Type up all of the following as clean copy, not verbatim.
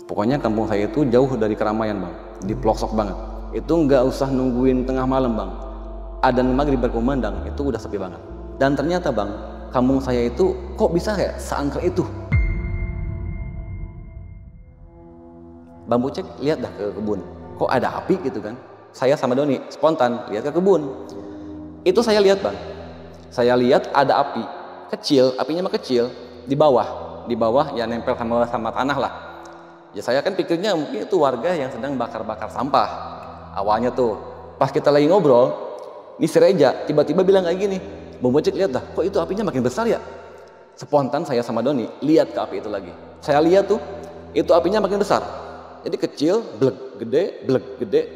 Pokoknya kampung saya itu jauh dari keramaian bang, di pelosok banget. Itu nggak usah nungguin tengah malam bang, adzan maghrib berkumandang itu udah sepi banget. Dan ternyata bang, kampung saya itu kok bisa kayak seangker itu. Bang Bucek lihat dah ke kebun, kok ada api gitu kan. Saya sama Doni spontan lihat ke kebun. Itu saya lihat bang, saya lihat ada api kecil, apinya mah kecil, di bawah ya nempel sama tanah lah. Ya saya kan pikirnya mungkin itu warga yang sedang bakar-bakar sampah. Awalnya tuh, pas kita lagi ngobrol, nih si Reja tiba-tiba bilang kayak gini, Bang Bocek lihat dah, kok itu apinya makin besar ya? Spontan saya sama Doni lihat ke api itu lagi. Saya lihat tuh, itu apinya makin besar. Jadi kecil, blek gede.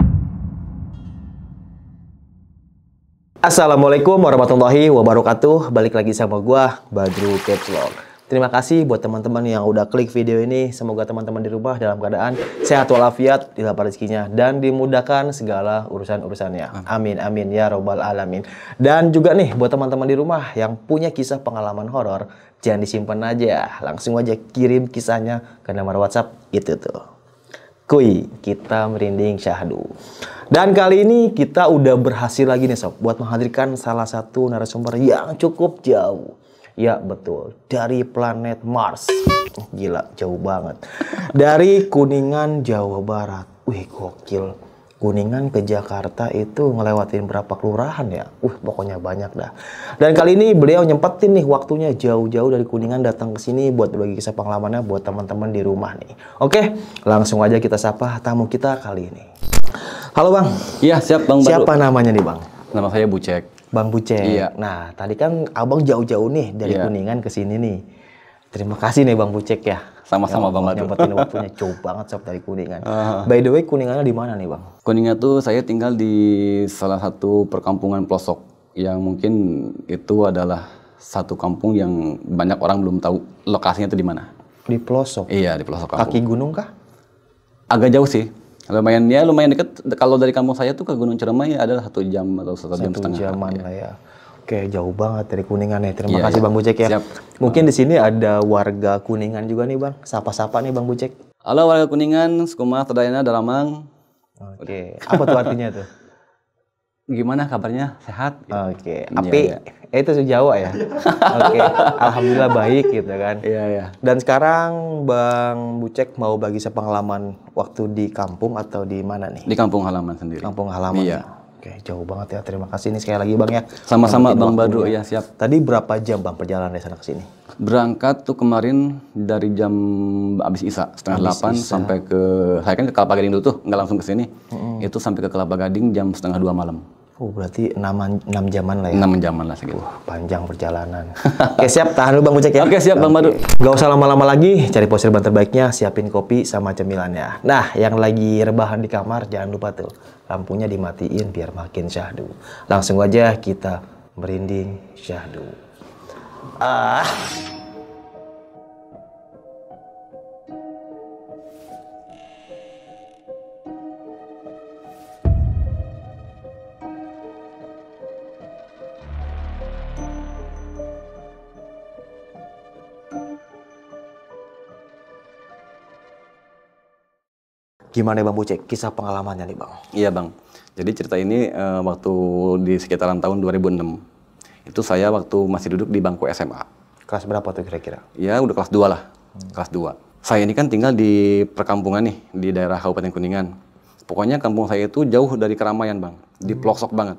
Assalamualaikum warahmatullahi wabarakatuh. Balik lagi sama gua, Badru Capslock. Terima kasih buat teman-teman yang udah klik video ini. Semoga teman-teman di rumah dalam keadaan sehat walafiat, dilapar rezekinya, dan dimudahkan segala urusan-urusannya. Amin, amin, ya robbal alamin. Dan juga nih, buat teman-teman di rumah yang punya kisah pengalaman horor, jangan disimpan aja. Langsung aja kirim kisahnya ke nomor WhatsApp itu tuh. Kuy, kita merinding syahdu. Dan kali ini kita udah berhasil lagi nih sob, buat menghadirkan salah satu narasumber yang cukup jauh. Ya betul, dari planet Mars. Gila, jauh banget. Dari Kuningan, Jawa Barat. Wih, gokil. Kuningan ke Jakarta itu ngelewatin berapa kelurahan ya? Pokoknya banyak dah. Dan kali ini beliau nyempetin nih waktunya jauh-jauh dari Kuningan datang ke sini buat berbagi kisah pengalamannya buat teman-teman di rumah nih. Oke, langsung aja kita sapa tamu kita kali ini. Halo Bang. Iya, siap Bang Badru. Siapa namanya nih Bang? Nama saya Bucek. Bang Bucek. Iya. Nah, tadi kan Abang jauh-jauh nih dari Kuningan ke sini nih. Terima kasih nih Bang Bucek ya. Sama-sama Bang Badru. Nyempetin waktunya jauh banget sob dari Kuningan. By the way, Kuningannya di mana nih Bang? Kuningan tuh saya tinggal di salah satu perkampungan pelosok yang mungkin itu adalah satu kampung yang banyak orang belum tahu lokasinya itu di mana. Di pelosok? Iya, di pelosok kampung. Kaki gunung kah? Agak jauh sih. Lumayan dekat. Kalau dari kampung saya tuh ke Gunung Ciremai adalah 1 jam atau 1 jam setengah. 1 jaman lah ya. Oke, jauh banget dari Kuningan nih. Terima Iya, kasih Bang Bucek ya. Siap. Mungkin di sini ada warga Kuningan juga nih Bang. Sapa-sapa nih Bang Bucek. Halo warga Kuningan, Sukuma, Terdayana, Dalamang. Oke, apa tuh artinya tuh? Gimana kabarnya? Sehat? Oke, api. Itu Jawa ya. Oke, alhamdulillah baik gitu kan. Iya. Dan sekarang Bang Bucek mau bagi sepengalaman waktu di kampung atau di mana nih? Di kampung halaman sendiri. Kampung halaman. Iya. Oke, jauh banget ya. Terima kasih nih sekali lagi Bang ya. Sama-sama Bang Badru, ya siap. Tadi berapa jam Bang perjalanan dari sana ke sini? Berangkat tuh kemarin dari jam abis Isya, setengah 8 sampai ke, saya kan ke Kelapa Gading dulu tuh, nggak langsung ke sini. Itu sampai ke Kelapa Gading jam setengah 2 malam. Berarti 6 jaman lah ya? 6 jaman lah segitu. Panjang perjalanan. Oke, siap. Tahan dulu Bang Bucek ya. Oke, siap Bang Badru. Gak usah lama-lama lagi, cari posisi ban terbaiknya, siapin kopi sama cemilannya. Nah, yang lagi rebahan di kamar, jangan lupa tuh, lampunya dimatiin biar makin syahdu. Langsung aja kita merinding syahdu. Gimana Bang Bucek, kisah pengalamannya nih Bang? Iya Bang, jadi cerita ini waktu di sekitaran tahun 2006. Itu saya waktu masih duduk di bangku SMA. Kelas berapa tuh kira-kira? Ya udah kelas 2 lah, kelas 2. Saya ini kan tinggal di perkampungan nih, di daerah Kabupaten Kuningan. Pokoknya kampung saya itu jauh dari keramaian Bang, di pelosok banget.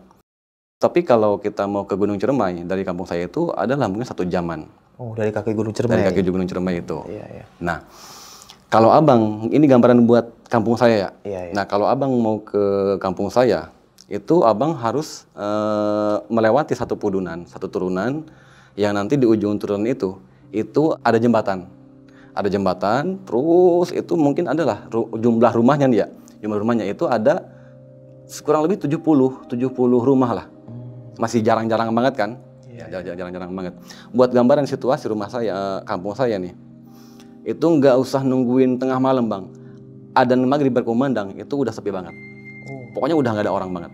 Tapi kalau kita mau ke Gunung Ciremai, dari kampung saya itu ada lambungnya 1 jaman. Oh, dari kaki Gunung Ciremai? Dari kaki Gunung Ciremai itu. Iya. Nah, kalau abang, ini gambaran buat kampung saya ya. Iya. Nah, kalau abang mau ke kampung saya, itu abang harus melewati satu turunan, yang nanti di ujung turunan itu ada jembatan. Ada jembatan, terus itu mungkin adalah jumlah rumahnya nih ya. Jumlah rumahnya itu ada kurang lebih 70 rumah lah. Masih jarang-jarang banget kan? Iya. Jarang-jarang banget. Buat gambaran situasi rumah saya, kampung saya nih, itu nggak usah nungguin tengah malam Bang. Adzan maghrib berkumandang itu udah sepi banget. Pokoknya udah nggak ada orang banget.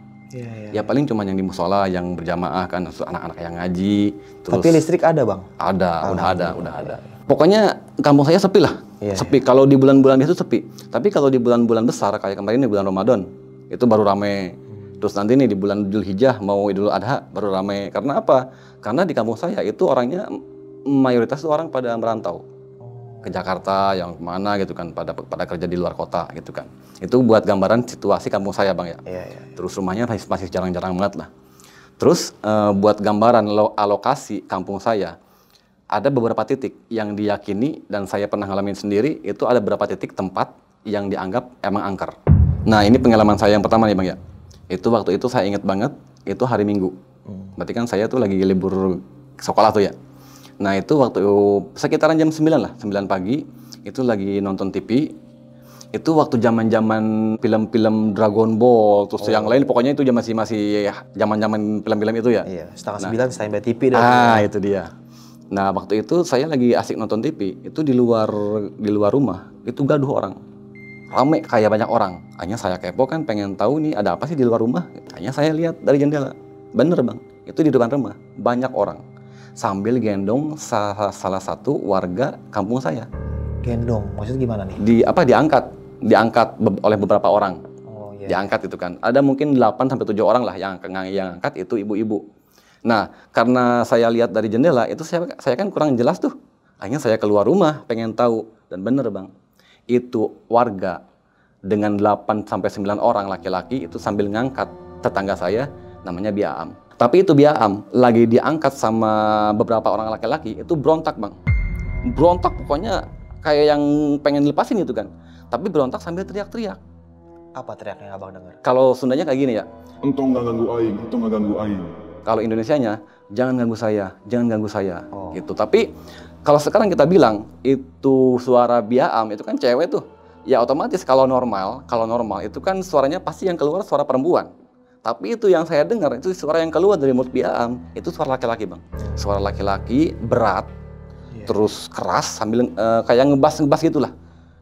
Ya paling cuma yang di musola, yang berjamaah kan, anak-anak yang ngaji. Terus Tapi listrik ada bang? Ada, udah ada. Pokoknya kampung saya sepi lah, sepi. Kalau di bulan-bulan itu sepi. Tapi kalau di bulan-bulan besar kayak kemarin di bulan Ramadan, itu baru rame. Terus nanti nih di bulan Dzulhijjah mau Idul Adha baru rame. Karena apa? Karena di kampung saya itu orangnya mayoritas itu orang pada merantau ke Jakarta, yang kemana gitu kan, pada kerja di luar kota gitu kan. Itu buat gambaran situasi kampung saya bang ya. Terus rumahnya masih jarang-jarang banget lah. Terus buat gambaran alokasi kampung saya, ada beberapa titik yang diyakini dan saya pernah ngalamin sendiri, itu ada beberapa titik tempat yang dianggap emang angker. Nah ini pengalaman saya yang pertama nih bang ya. Itu waktu itu saya ingat banget, itu hari Minggu. Berarti kan saya tuh lagi libur sekolah tuh ya. Nah itu waktu sekitaran jam 9 lah, 9 pagi, itu lagi nonton TV. Itu waktu zaman-zaman film-film Dragon Ball, terus yang lain pokoknya itu masih zaman-zaman film-film itu ya. Iya, setengah 9 sampai TV dah. Itu dia. Nah waktu itu saya lagi asik nonton TV, itu di luar rumah, itu gaduh orang. Rame kayak banyak orang. Hanya saya kepo kan, pengen tahu nih ada apa sih di luar rumah. Hanya saya lihat dari jendela. Bener bang, itu di depan rumah, banyak orang. Sambil gendong salah satu warga kampung saya. Gendong, maksudnya gimana nih? Diangkat oleh beberapa orang. Diangkat itu kan. Ada mungkin 8-7 orang lah yang angkat itu ibu-ibu. Nah, karena saya lihat dari jendela itu saya kan kurang jelas tuh. Akhirnya saya keluar rumah pengen tahu, dan bener bang. Itu warga dengan 8-9 orang laki-laki itu sambil ngangkat tetangga saya, namanya Biaam. Tapi itu Biaam lagi diangkat sama beberapa orang laki-laki, itu berontak bang. Berontak pokoknya kayak yang pengen dilepasin gitu kan. Tapi berontak sambil teriak-teriak. Apa teriaknya abang dengar? Kalau Sundanya kayak gini ya. Entong nggak ganggu aing, entong nggak ganggu aing. Kalau Indonesianya, jangan ganggu saya, gitu. Tapi kalau sekarang kita bilang itu suara Biaam, itu kan cewek tuh. Ya otomatis kalau normal itu kan suaranya pasti yang keluar suara perempuan. Tapi itu yang saya dengar itu suara yang keluar dari mulut Biaam itu suara laki-laki bang. Suara laki-laki berat, terus keras sambil kayak ngebas gitulah.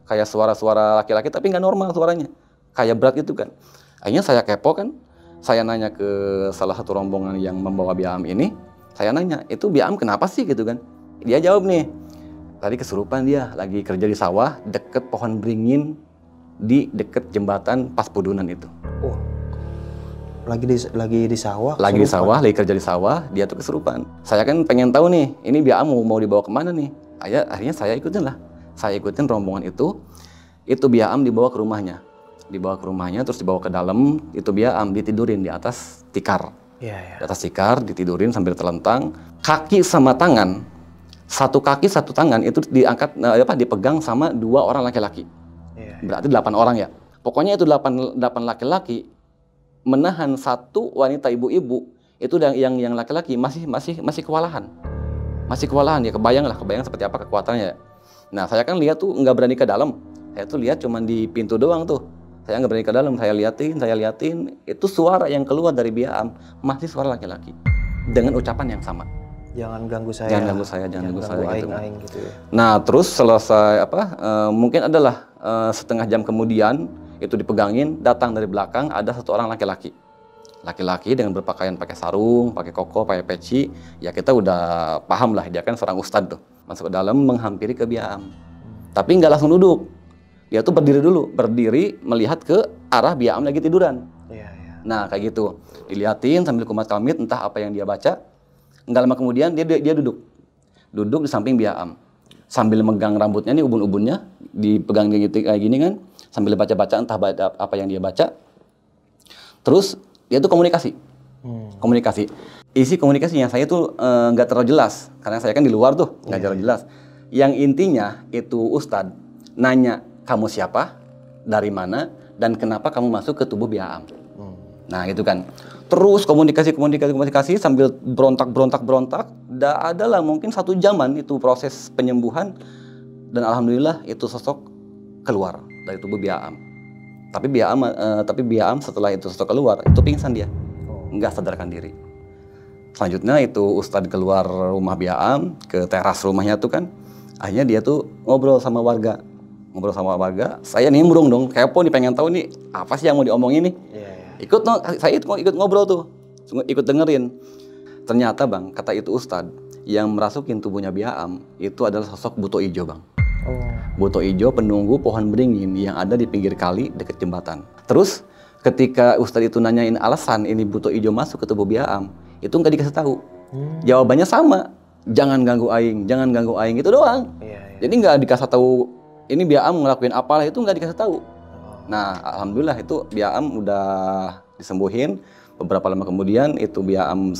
Kayak suara-suara laki-laki tapi nggak normal suaranya, kayak berat gitu kan. Akhirnya saya kepo kan, saya nanya ke salah satu rombongan yang membawa Biaam ini, saya nanya itu Biaam kenapa sih gitu kan. Dia jawab nih, tadi kesurupan dia lagi kerja di sawah deket pohon beringin di deket jembatan Paspudunan itu. Oh, lagi di sawah? Lagi di sawah, lagi kerja di sawah, dia tuh kesurupan. Saya kan pengen tahu nih, ini Biaam mau dibawa kemana nih? Akhirnya saya ikutin lah. Saya ikutin rombongan itu Biaam dibawa ke rumahnya. Terus dibawa ke dalam, itu Biaam ditidurin di atas tikar. Di atas tikar ditidurin sambil terlentang, kaki sama tangan, satu kaki satu tangan itu diangkat dipegang sama 2 orang laki-laki. Berarti 8 orang ya. Pokoknya itu 8 laki-laki menahan 1 wanita ibu-ibu. Itu yang laki-laki masih kewalahan. Masih kewalahan ya, kebayang seperti apa kekuatannya. Nah, saya kan lihat tuh nggak berani ke dalam. Saya tuh lihat cuman di pintu doang tuh. Saya nggak berani ke dalam, saya liatin, itu suara yang keluar dari Biaam masih suara laki-laki dengan ucapan yang sama. Jangan ganggu saya. Jangan ganggu saya gitu. Gitu ya. Nah, terus selesai mungkin adalah setengah jam kemudian itu dipegangin, datang dari belakang ada 1 orang laki-laki. Laki-laki dengan berpakaian pakai sarung, pakai koko, pakai peci. Ya kita udah paham lah dia kan seorang ustadz tuh. Masuk ke dalam menghampiri ke Biaam. Tapi nggak langsung duduk. Dia tuh berdiri melihat ke arah Biaam lagi tiduran. Nah kayak gitu, diliatin sambil kumat kamit entah apa yang dia baca. Nggak lama kemudian dia duduk di samping Biaam, sambil megang rambutnya nih, ubun-ubunnya dipegang kayak gini kan, sambil baca-baca entah apa yang dia baca. Terus dia tuh komunikasi. Isi komunikasinya saya tuh nggak terlalu jelas karena saya kan di luar tuh nggak terlalu jelas. Yang intinya itu Ustadz nanya, kamu siapa, dari mana, dan kenapa kamu masuk ke tubuh Biaam. Nah gitu kan. Terus komunikasi sambil berontak. Adalah mungkin 1 jaman itu proses penyembuhan, dan alhamdulillah itu sosok keluar dari tubuh Biaam. Tapi Biaam setelah itu sosok keluar itu pingsan dia, nggak sadarkan diri. Selanjutnya itu Ustadz keluar rumah Biaam ke teras rumahnya tuh kan. Akhirnya dia tuh ngobrol sama warga. Saya nimbrung dong, kepo nih, pengen tahu nih apa sih yang mau diomongin nih. Saya ikut ngobrol tuh, ikut dengerin. Ternyata bang, kata itu Ustadz, yang merasukin tubuhnya Biaam itu adalah sosok buto ijo bang. Buto ijo penunggu pohon beringin yang ada di pinggir kali dekat jembatan. Terus ketika Ustadz itu nanyain alasan ini buto ijo masuk ke tubuh Biaam, itu nggak dikasih tahu. Jawabannya sama, jangan ganggu aing itu doang. Jadi nggak dikasih tahu ini Biaam ngelakuin apalah, itu nggak dikasih tahu. Nah, alhamdulillah itu Biaam udah disembuhin. Beberapa lama kemudian itu Biaam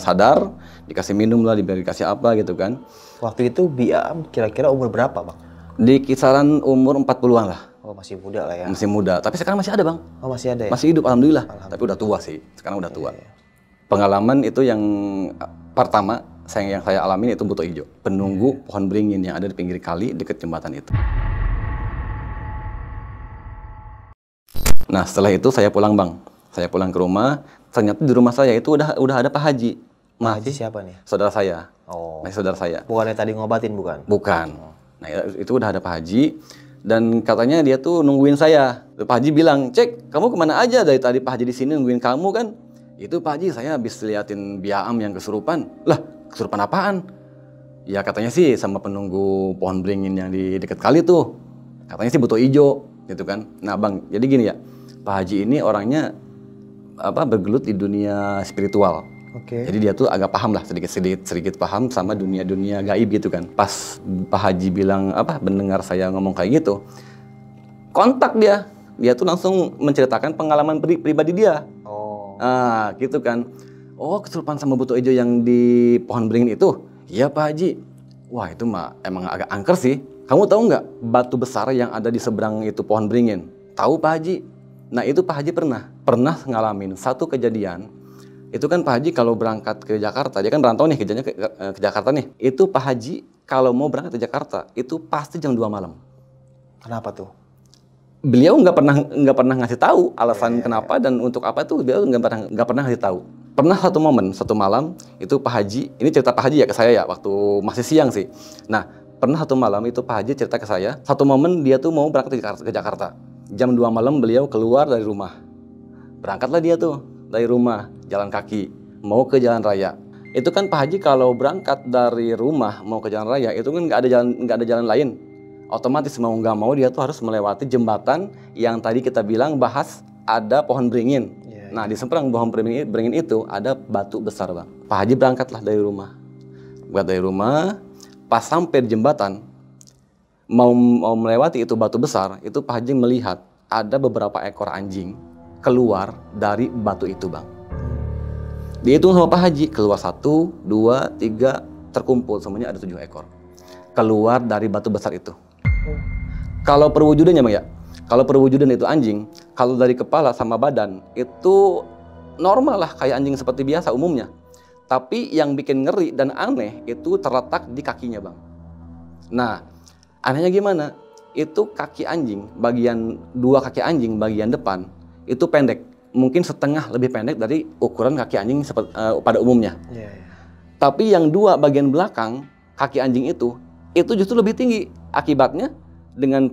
sadar, dikasih minum lah, dikasih apa gitu kan. Waktu itu Biaam kira-kira umur berapa bang? Di kisaran umur 40-an lah. Oh masih muda lah ya. Masih muda, tapi sekarang masih ada bang. Oh masih ada ya? Masih hidup alhamdulillah. Tapi udah tua sih, sekarang udah tua. Pengalaman itu yang pertama yang saya alamin itu buto ijo, penunggu pohon beringin yang ada di pinggir kali dekat jembatan itu. Nah setelah itu saya pulang bang, saya pulang ke rumah. Ternyata di rumah saya itu udah ada Pak Haji. Pak Haji siapa nih? Saudara saya. Oh. Masih saudara saya. Bukan yang tadi ngobatin bukan? Bukan. Nah itu udah ada Pak Haji dan katanya dia tuh nungguin saya. Pak Haji bilang, cek kamu kemana aja dari tadi Pak Haji di sini nungguin kamu kan? Itu Pak Haji saya habis liatin Biaam yang kesurupan. Lah kesurupan apaan? Ya katanya sih sama penunggu pohon beringin yang di dekat kali tuh. Katanya sih buto ijo gitu kan. Nah bang, jadi gini ya. Pak Haji ini orangnya bergelut di dunia spiritual. Jadi dia tuh agak paham lah, sedikit paham sama dunia gaib gitu kan. Pas Pak Haji bilang mendengar saya ngomong kayak gitu, kontak dia tuh langsung menceritakan pengalaman pribadi dia. Nah gitu kan. Oh kesurupan sama buto ijo yang di pohon beringin itu? Iya Pak Haji. Wah itu mah emang agak angker sih. Kamu tahu nggak batu besar yang ada di seberang itu pohon beringin? Tahu Pak Haji. Nah itu Pak Haji pernah ngalamin satu kejadian. Itu kan Pak Haji kalau berangkat ke Jakarta, dia kan rantau nih kerjanya ke Jakarta nih. Itu Pak Haji kalau mau berangkat ke Jakarta itu pasti jam 2 malam. Kenapa tuh? Beliau nggak pernah ngasih tahu alasan kenapa dan untuk apa tuh beliau nggak pernah ngasih tahu. Pernah satu malam itu Pak Haji, ini cerita Pak Haji ya ke saya ya waktu masih siang sih. Nah pernah satu malam itu Pak Haji cerita ke saya, satu momen dia tuh mau berangkat ke Jakarta. Jam 2 malam beliau keluar dari rumah. Berangkatlah dia tuh dari rumah, jalan kaki, mau ke jalan raya. Itu kan Pak Haji kalau berangkat dari rumah mau ke jalan raya, itu kan nggak ada jalan lain. Otomatis mau nggak mau dia tuh harus melewati jembatan yang tadi kita bilang bahas ada pohon beringin. Nah di seberang pohon beringin itu ada batu besar bang. Pak Haji berangkatlah dari rumah. Pas sampai di jembatan, mau melewati itu batu besar, itu Pak Haji melihat ada beberapa ekor anjing keluar dari batu itu bang. Dihitung sama Pak Haji, keluar 1, 2, 3, terkumpul semuanya ada 7 ekor. Keluar dari batu besar itu. Kalau perwujudannya bang ya, kalau perwujudan itu anjing, kalau dari kepala sama badan itu normal lah kayak anjing seperti biasa umumnya. Tapi yang bikin ngeri dan aneh itu terletak di kakinya bang. Nah, anehnya gimana? Itu kaki anjing, dua kaki anjing bagian depan itu pendek, mungkin setengah lebih pendek dari ukuran kaki anjing pada umumnya. Tapi yang dua bagian belakang kaki anjing itu justru lebih tinggi. Akibatnya dengan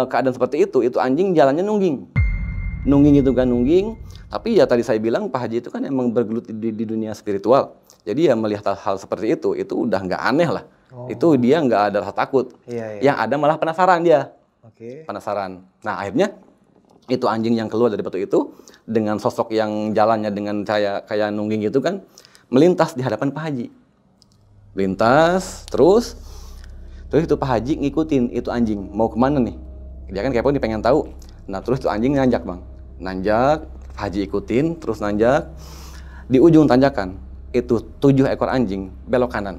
keadaan seperti itu anjing jalannya nungging itu kan nungging. Tapi ya tadi saya bilang Pak Haji itu kan emang bergelut di dunia spiritual. Jadi ya melihat hal seperti itu udah nggak aneh lah. Itu dia nggak ada rasa takut. Yang ada malah penasaran dia. Penasaran. Nah akhirnya itu anjing yang keluar dari batu itu dengan sosok yang jalannya dengan kayak nungging gitu kan melintas di hadapan Pak Haji. Melintas terus itu Pak Haji ngikutin itu anjing mau kemana nih. Dia kan kepo nih pengen tahu. Nah terus itu anjing nanjak bang. Nanjak, Pak Haji ikutin terus nanjak. Di ujung tanjakan itu 7 ekor anjing belok kanan.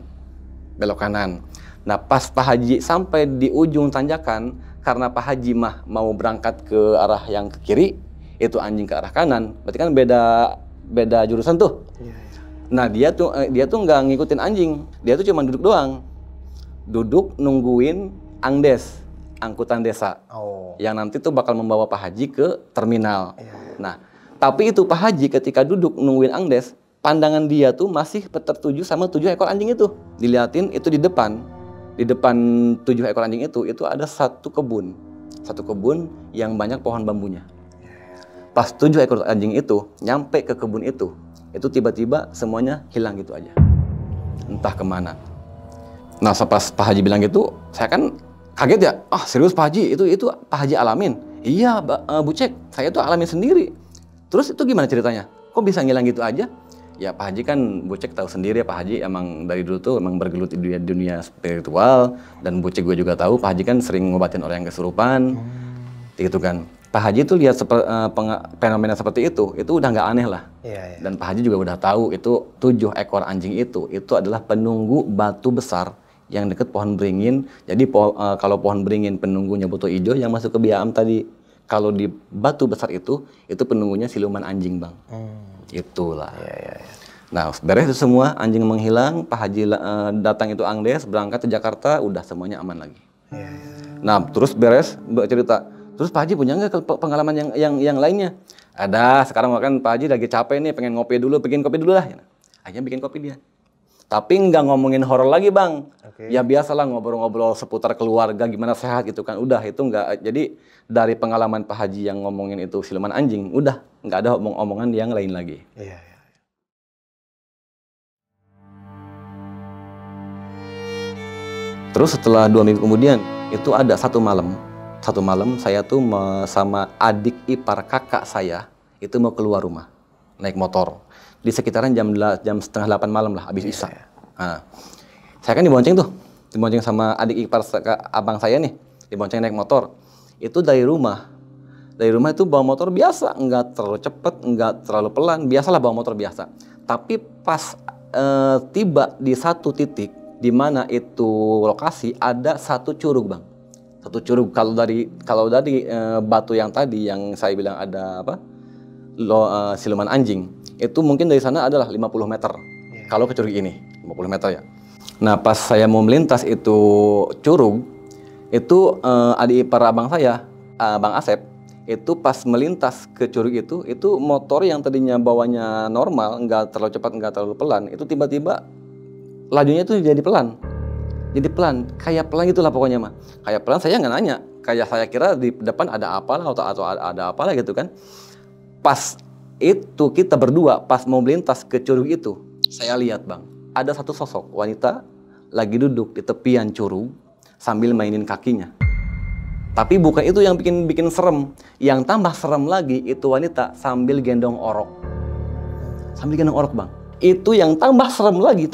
Nah pas Pak Haji sampai di ujung tanjakan, karena Pak Haji mau berangkat ke arah yang ke kiri, itu anjing ke arah kanan, berarti kan beda jurusan tuh. Nah dia tuh nggak ngikutin anjing, dia tuh cuma duduk doang, duduk nungguin angkutan desa, yang nanti tuh bakal membawa Pak Haji ke terminal. Nah tapi itu Pak Haji ketika duduk nungguin angdes, pandangan dia tuh masih tertuju sama 7 ekor anjing itu. Diliatin itu di depan 7 ekor anjing itu ada satu kebun yang banyak pohon bambunya. Pas 7 ekor anjing itu nyampe ke kebun itu tiba-tiba semuanya hilang gitu aja. Entah kemana. Nah, pas Pak Haji bilang gitu, saya kan kaget ya. Ah, serius Pak Haji? Itu Pak Haji alamin? Iya, Bu Cek, saya tuh alamin sendiri. Terus itu gimana ceritanya? Kok bisa ngilang gitu aja? Ya Pak Haji kan, Bu Cek tahu sendiri ya, Pak Haji emang dari dulu tuh emang bergelut di dunia spiritual. Dan Bu Cek gue juga tahu, Pak Haji kan sering ngobatin orang yang kesurupan. Gitu kan. Pak Haji tuh lihat fenomena seperti itu udah nggak aneh lah. Dan Pak Haji juga udah tahu itu 7 ekor anjing itu adalah penunggu batu besar yang deket pohon beringin. Jadi kalau pohon beringin penunggunya butuh hijau yang masuk ke biam tadi. Kalau di batu besar itu penunggunya siluman anjing, Bang. Itulah. Nah, beres itu semua, anjing menghilang, Pak Haji datang itu Angdes, berangkat ke Jakarta, udah semuanya aman lagi. Nah, terus beres cerita. Terus Pak Haji punya nggak pengalaman yang lainnya? Ada, sekarang kan Pak Haji lagi capek nih, pengen ngopi dulu, bikin kopi dulu lah. Akhirnya bikin kopi dia. Tapi nggak ngomongin horor lagi, Bang. Ya biasalah ngobrol-ngobrol seputar keluarga, gimana sehat gitu kan. Udah, itu nggak. Jadi dari pengalaman Pak Haji yang ngomongin itu siluman anjing, udah nggak ada omongan yang lain lagi. Terus setelah 2 minggu kemudian, itu ada satu malam saya tuh sama adik ipar kakak saya itu mau keluar rumah naik motor di sekitaran jam setengah 8 malam lah habis isya. Nah, saya kan dibonceng sama adik ipar abang saya nih, dibonceng naik motor. Itu dari rumah itu bawa motor biasa, nggak terlalu cepet, nggak terlalu pelan, biasalah bawa motor biasa. Tapi pas tiba di satu titik di mana itu lokasi ada satu curug, Bang. Satu curug. Kalau dari batu yang tadi yang saya bilang ada siluman anjing, itu mungkin dari sana adalah 50 meter. Kalau ke curug ini 50 meter ya. Nah, pas saya mau melintas itu curug, itu adik ipar abang saya, Bang Asep, itu pas melintas ke curug itu motor yang tadinya bawanya normal, nggak terlalu cepat, nggak terlalu pelan, itu tiba-tiba lajunya itu jadi pelan. Kayak pelan gitulah pokoknya mah. Kayak pelan, saya nggak nanya. Kayak saya kira di depan ada apalah atau ada apalah gitu kan. Pas itu kita berdua pas mau melintas ke curug itu, saya lihat, Bang, ada satu sosok wanita lagi duduk di tepian curug sambil mainin kakinya. Tapi bukan itu yang bikin serem. Yang tambah serem lagi itu wanita sambil gendong orok. Bang. Itu yang tambah serem lagi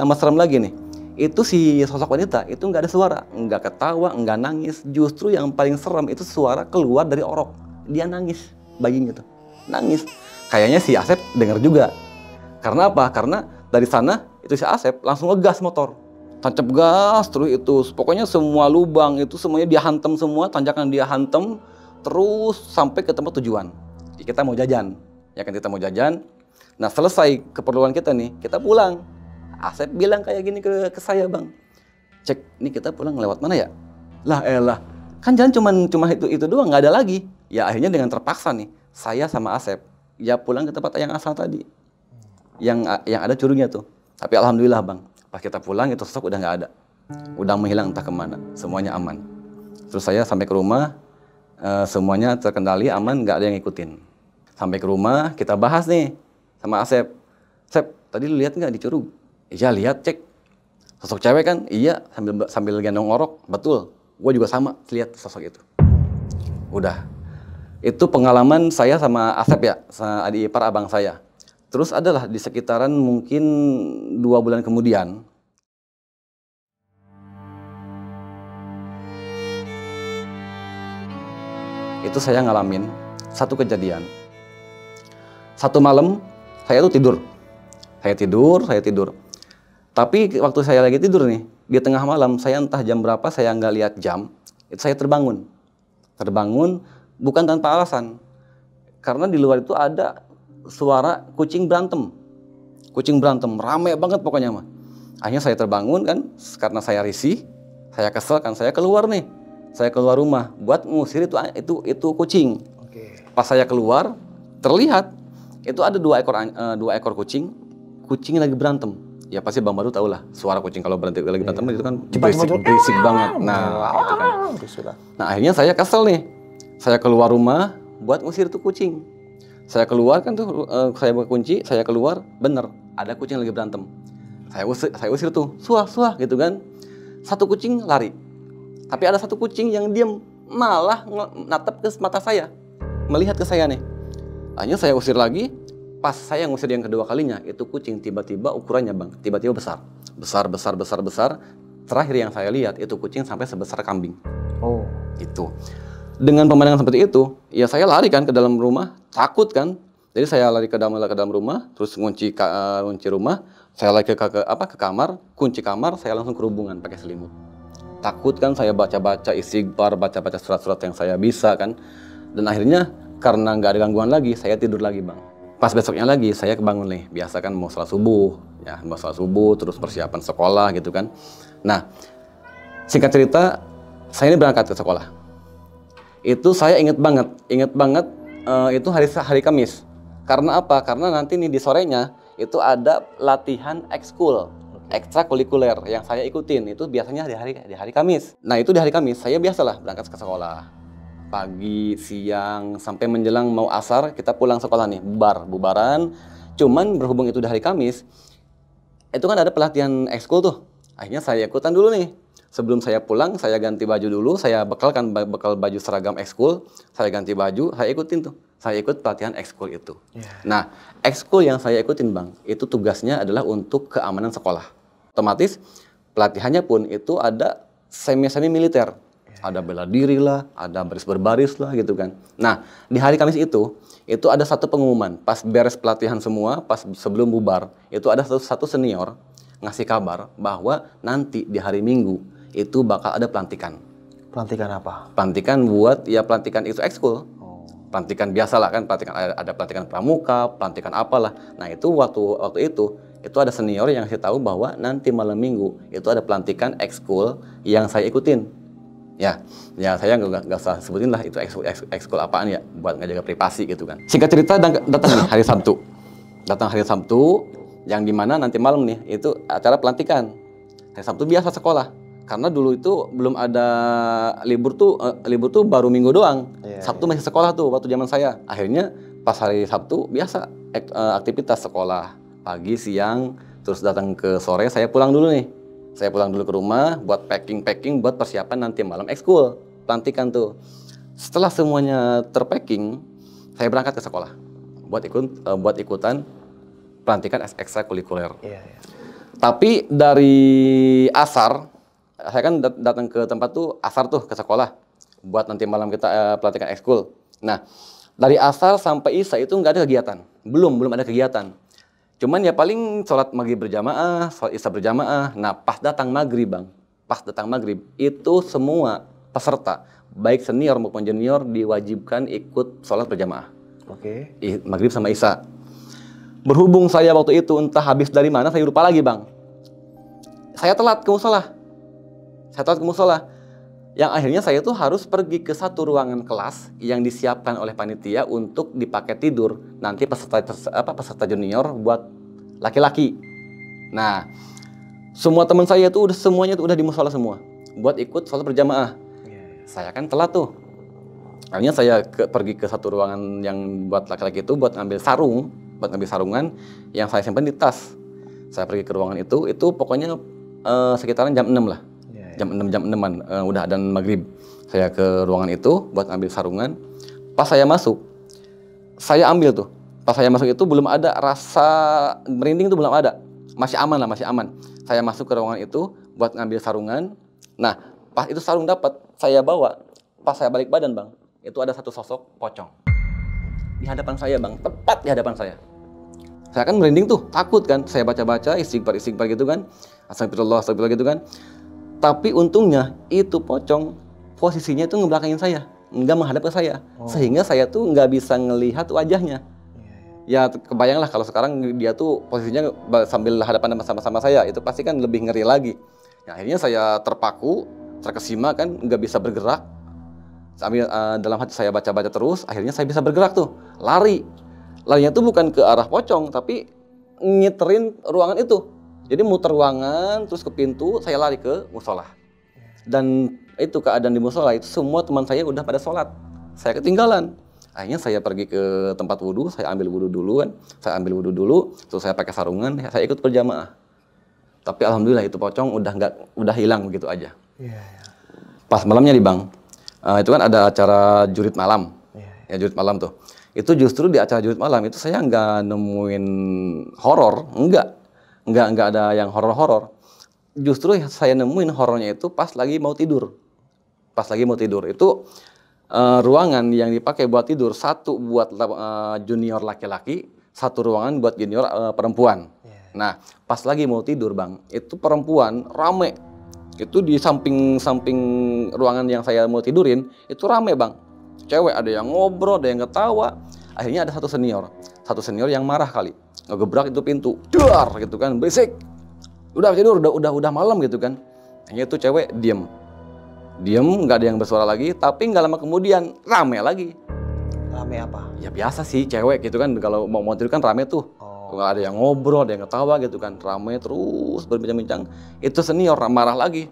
nih. Itu si sosok wanita itu nggak ada suara, nggak ketawa, nggak nangis. Justru yang paling serem itu suara keluar dari orok. Dia nangis, bayinya tuh nangis. Kayaknya si Asep dengar juga. Karena apa? Karena dari sana itu si Asep langsung ngegas motor, tancap gas terus itu. Pokoknya semua lubang itu semuanya dia hantam semua, tanjakan dia hantam terus sampai ke tempat tujuan. Kita mau jajan, ya kan, kita mau jajan. Nah, selesai keperluan kita nih, kita pulang. Asep bilang kayak gini ke saya, Bang. Cek, ini kita pulang lewat mana ya? Lah elah, kan jalan cuma itu doang, nggak ada lagi. Ya akhirnya dengan terpaksa nih, saya sama Asep ya pulang ke tempat yang asal tadi. Yang ada curugnya tuh. Tapi alhamdulillah, Bang, pas kita pulang itu sosok udah nggak ada. Udah menghilang entah kemana, semuanya aman. Terus saya sampai ke rumah, semuanya terkendali, aman, nggak ada yang ngikutin. Sampai ke rumah, kita bahas nih sama Asep. Sep, tadi lu lihat nggak di curug? Iya lihat, Cek. Sosok cewek kan? Iya, sambil gendong orok. Betul. Gue juga sama lihat sosok itu. Udah. Itu pengalaman saya sama Asep ya, sama adik ipar abang saya. Terus adalah di sekitaran mungkin 2 bulan kemudian. Itu saya ngalamin satu kejadian. Satu malam saya tuh tidur. Saya tidur. Tapi waktu saya lagi tidur nih, di tengah malam, saya entah jam berapa, saya nggak lihat jam, itu saya terbangun. Terbangun bukan tanpa alasan. Karena di luar itu ada suara kucing berantem. Rame banget pokoknya mah. Akhirnya saya terbangun kan, karena saya risih, saya kesel kan, saya keluar nih. Saya keluar rumah buat ngusir itu kucing. Pas saya keluar, terlihat itu ada 2 ekor kucing lagi berantem. Ya pasti Bang Baru tahu lah, suara kucing kalau lagi berantem itu kan berisik banget. Nah, itu kan. Nah, akhirnya saya kesel nih. Saya keluar rumah buat ngusir itu kucing. Saya keluar kan tuh, saya buka kunci, saya keluar, bener ada kucing lagi berantem. Saya usir tuh, suah gitu kan. Satu kucing lari, tapi ada satu kucing yang diam, malah natap ke mata saya, melihat ke saya nih. Akhirnya saya usir lagi. Pas saya ngusir yang kedua kalinya, itu kucing tiba-tiba ukurannya bang, tiba-tiba besar. Terakhir yang saya lihat itu kucing sampai sebesar kambing. Oh. Itu. Dengan pemandangan seperti itu, ya saya lari kan ke dalam rumah, takut kan. Jadi saya lari ke dalam rumah, terus ngunci rumah, saya lari ke kamar, kunci kamar, saya langsung kerubungan pakai selimut. Takut kan, saya baca-baca istighfar, baca-baca surat-surat yang saya bisa kan. Dan akhirnya karena nggak ada gangguan lagi, saya tidur lagi bang. Pas besoknya lagi saya kebangun nih, biasa kan mau sholat subuh, terus persiapan sekolah gitu kan. Nah, singkat cerita, saya ini berangkat ke sekolah. Itu saya inget banget itu hari Kamis. Karena apa? Karena nanti nih di sorenya itu ada latihan ekskul, ekstrakurikuler yang saya ikutin. Itu biasanya di hari Kamis. Nah itu di hari Kamis saya biasalah berangkat ke sekolah. Pagi, siang, sampai menjelang mau asar kita pulang sekolah nih, bubaran. Cuman berhubung itu di hari Kamis, itu kan ada pelatihan ekskul tuh. Akhirnya saya ikutan dulu nih. Sebelum saya pulang, saya ganti baju dulu, saya bekal baju seragam ekskul, saya ganti baju, saya ikutin tuh. Saya ikut pelatihan ekskul itu. Nah, ekskul yang saya ikutin bang, itu tugasnya adalah untuk keamanan sekolah. Otomatis pelatihannya pun itu ada semi militer. Ada bela diri lah, ada baris berbaris lah gitu kan. Nah, di hari Kamis itu ada satu pengumuman. Pas beres pelatihan semua, pas sebelum bubar, itu ada satu senior ngasih kabar bahwa nanti di hari Minggu itu bakal ada pelantikan. Pelantikan apa? Pelantikan pelantikan itu ekskul. Pelantikan biasa lah kan, ada pelantikan pramuka, pelantikan apalah. Nah, itu waktu itu ada senior yang ngasih tahu bahwa nanti malam Minggu itu ada pelantikan ekskul yang saya ikutin. Ya saya nggak usah sebutin lah itu ekskul apaan ya, buat ngejaga privasi gitu kan. Singkat cerita datang nih hari Sabtu. Datang hari Sabtu yang dimana nanti malam nih itu acara pelantikan. Hari Sabtu biasa sekolah. Karena dulu itu belum ada libur tuh baru Minggu doang. Sabtu masih sekolah tuh waktu zaman saya. Akhirnya pas hari Sabtu biasa aktivitas sekolah. Pagi, siang, terus datang ke sore saya pulang dulu nih. Saya pulang dulu ke rumah buat packing buat persiapan nanti malam ekskul, pelantikan tuh. Setelah semuanya terpacking, saya berangkat ke sekolah buat ikutan pelantikan ekstrakurikuler. Tapi dari asar, saya kan datang ke tempat tuh asar tuh ke sekolah buat nanti malam kita pelantikan ekskul. Nah, dari asar sampai isya itu nggak ada kegiatan, belum ada kegiatan. Cuman ya paling sholat maghrib berjamaah, sholat isya berjamaah. Nah pas datang maghrib bang, itu semua peserta, baik senior maupun junior diwajibkan ikut sholat berjamaah. Maghrib sama isya. Berhubung saya waktu itu entah habis dari mana, saya lupa lagi bang. Saya telat ke musola. Yang akhirnya saya tuh harus pergi ke satu ruangan kelas yang disiapkan oleh panitia untuk dipakai tidur nanti peserta junior buat laki-laki. Nah, semua teman saya tuh semuanya udah di musola semua buat ikut sholat berjamaah. Saya kan telat tuh. Akhirnya saya pergi ke satu ruangan yang buat laki-laki itu buat ngambil sarungan yang saya simpan di tas. Saya pergi ke ruangan itu pokoknya sekitaran jam 6 lah. Jam 6-an udah adzan maghrib. Saya ke ruangan itu buat ambil sarungan. Pas saya masuk, saya ambil tuh. Pas saya masuk itu belum ada rasa merinding tuh, belum ada. Masih aman. Saya masuk ke ruangan itu buat ngambil sarungan. Nah, pas itu sarung dapat, saya bawa. Pas saya balik badan bang, itu ada satu sosok pocong di hadapan saya bang, tepat di hadapan saya. Saya kan merinding tuh, takut kan. Saya baca-baca istighfar gitu kan. Astagfirullah gitu kan. Tapi untungnya itu pocong posisinya itu ngebelakangin saya, nggak menghadap ke saya, sehingga saya tuh nggak bisa ngelihat wajahnya. Ya kebayang lah kalau sekarang dia tuh posisinya sambil hadapan sama saya, itu pasti kan lebih ngeri lagi. Ya, akhirnya saya terpaku, terkesima kan, nggak bisa bergerak. Sambil dalam hati saya baca-baca terus, akhirnya saya bisa bergerak tuh, larinya tuh bukan ke arah pocong, tapi ngiterin ruangan itu. Jadi muter ruangan, terus ke pintu, saya lari ke musola. Dan itu keadaan di musola itu semua teman saya udah pada sholat. Saya ketinggalan. Akhirnya saya pergi ke tempat wudhu, saya ambil wudhu dulu kan. Saya ambil wudhu dulu, terus saya pakai sarungan, saya ikut berjamaah. Tapi alhamdulillah itu pocong udah hilang begitu aja. Pas malamnya nih Bang, itu kan ada acara jurit malam. Ya jurit malam tuh. Itu justru di acara jurit malam itu saya nggak nemuin horor, nggak ada yang horor-horor. Justru saya nemuin horornya itu pas lagi mau tidur. Pas lagi mau tidur itu ruangan yang dipakai buat tidur, satu buat junior laki-laki, satu ruangan buat junior perempuan. Nah, pas lagi mau tidur Bang, itu perempuan rame. Itu di samping ruangan yang saya mau tidurin, itu rame Bang. Cewek ada yang ngobrol, ada yang ketawa. Akhirnya ada satu senior yang marah kali, ngegebrak itu pintu, dar gitu kan, berisik. Udah tidur, udah malam gitu kan. Akhirnya itu cewek diem, nggak ada yang bersuara lagi. Tapi nggak lama kemudian rame lagi. Rame apa? Ya biasa sih cewek gitu kan, kalau mau tidur kan rame tuh. Nggak ada yang ngobrol, ada yang ketawa gitu kan, rame terus berbincang-bincang. Itu senior marah lagi,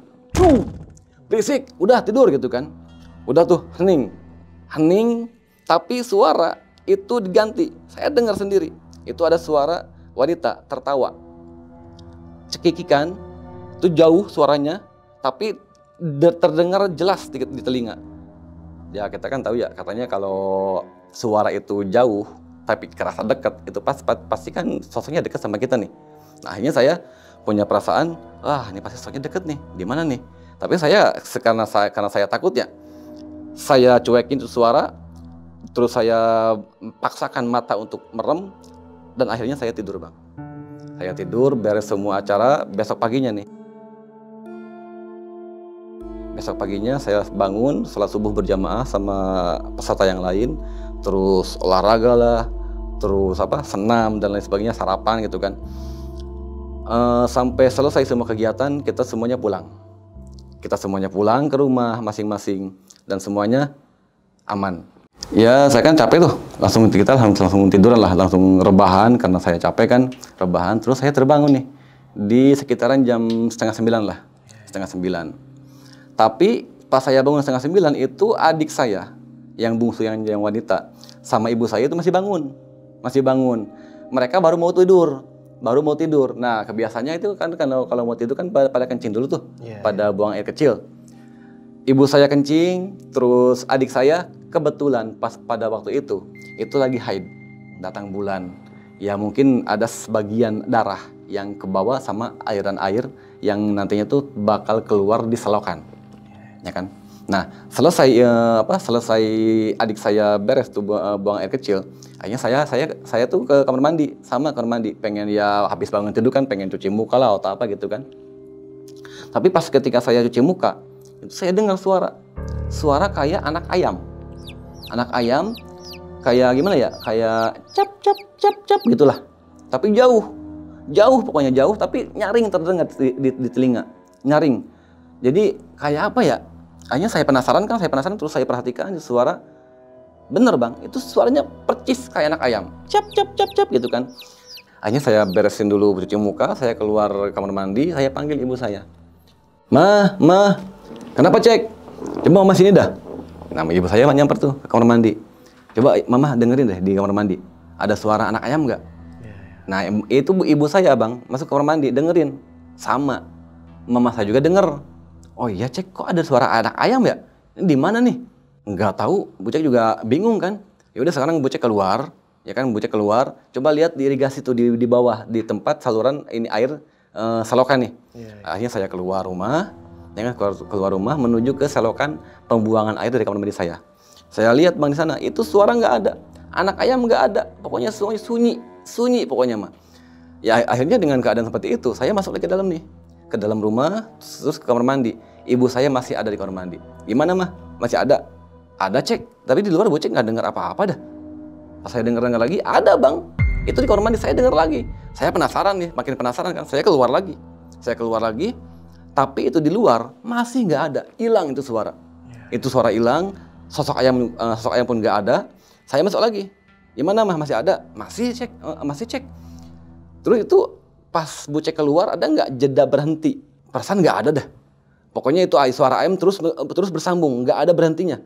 berisik, udah tidur gitu kan. Udah tuh hening, tapi suara itu diganti. Saya dengar sendiri, itu ada suara wanita tertawa, cekikikan, itu jauh suaranya, tapi terdengar jelas di telinga. Ya kita kan tahu ya, katanya kalau suara itu jauh tapi kerasa dekat, itu pasti kan sosoknya dekat sama kita nih. Nah akhirnya saya punya perasaan, wah ini pasti sosoknya deket nih, di mana nih? Tapi karena saya takut ya, saya cuekin itu suara, terus saya paksakan mata untuk merem, dan akhirnya saya tidur Bang. Saya tidur, beres semua acara. Besok paginya saya bangun, sholat subuh berjamaah sama peserta yang lain, terus olahraga lah, terus senam dan lain sebagainya, sarapan gitu kan. Sampai selesai semua kegiatan, kita semuanya pulang ke rumah masing-masing dan semuanya aman. Ya saya kan capek tuh, kita langsung tiduran lah, langsung rebahan karena saya capek kan, rebahan. Terus saya terbangun nih di sekitaran jam 8:30 lah, 8:30. Tapi pas saya bangun 8:30 itu adik saya yang bungsu yang wanita sama ibu saya itu masih bangun. Mereka baru mau tidur. Nah kebiasaannya itu kan kalau mau tidur kan pada kencing dulu tuh, pada buang air kecil. Ibu saya kencing, terus adik saya kebetulan pas pada waktu itu lagi haid, datang bulan. Ya mungkin ada sebagian darah yang kebawa sama airan air yang nantinya tuh bakal keluar di selokan, ya kan. Nah selesai adik saya beres tuh buang air kecil, akhirnya saya tuh ke kamar mandi, pengen ya habis bangun tidur kan pengen cuci muka lah atau apa gitu kan. Tapi pas ketika saya cuci muka, itu saya dengar suara kayak anak ayam, kayak gimana ya, kayak cap gitulah. Tapi jauh pokoknya jauh, tapi nyaring terdengar di telinga, nyaring. Jadi kayak apa ya? Akhirnya saya penasaran terus saya perhatikan suara, bener Bang, itu suaranya percis kayak anak ayam, cap gitu kan. Akhirnya saya beresin dulu cuci muka, saya keluar kamar mandi, saya panggil ibu saya. Ma, kenapa Cek? Coba Mama sini dah. Nama ibu saya nyamper tuh ke kamar mandi. Coba Mama dengerin deh di kamar mandi, ada suara anak ayam nggak? Nah itu ibu saya Bang, masuk ke kamar mandi, dengerin. Sama, Mama saya juga denger. Oh iya Cek, kok ada suara anak ayam ya? Ini di mana nih? Nggak tahu, Bu Cek juga bingung kan. Ya udah sekarang Bu Cek keluar, coba lihat di irigasi tuh di bawah, di tempat saluran ini air selokan nih. Akhirnya saya keluar rumah menuju ke selokan pembuangan air dari kamar mandi saya. Saya lihat Bang di sana, itu suara nggak ada, anak ayam nggak ada, pokoknya semuanya sunyi pokoknya mah. Ya akhirnya dengan keadaan seperti itu, saya masuk lagi ke dalam rumah, terus ke kamar mandi. Ibu saya masih ada di kamar mandi. Gimana mah? Masih ada? Ada Cek, tapi di luar Bu Cek nggak dengar apa-apa dah. Pas saya dengar lagi, ada Bang. Itu di kamar mandi saya dengar lagi. Saya penasaran nih, makin penasaran kan. Saya keluar lagi, tapi itu di luar masih nggak ada, hilang itu suara. Itu suara hilang, sosok ayam pun nggak ada. Saya masuk lagi. Gimana mah? Masih ada? Masih Cek. Terus itu pas Bu Cek keluar, ada nggak jeda berhenti? Perasaan nggak ada dah. Pokoknya itu suara ayam terus bersambung, nggak ada berhentinya.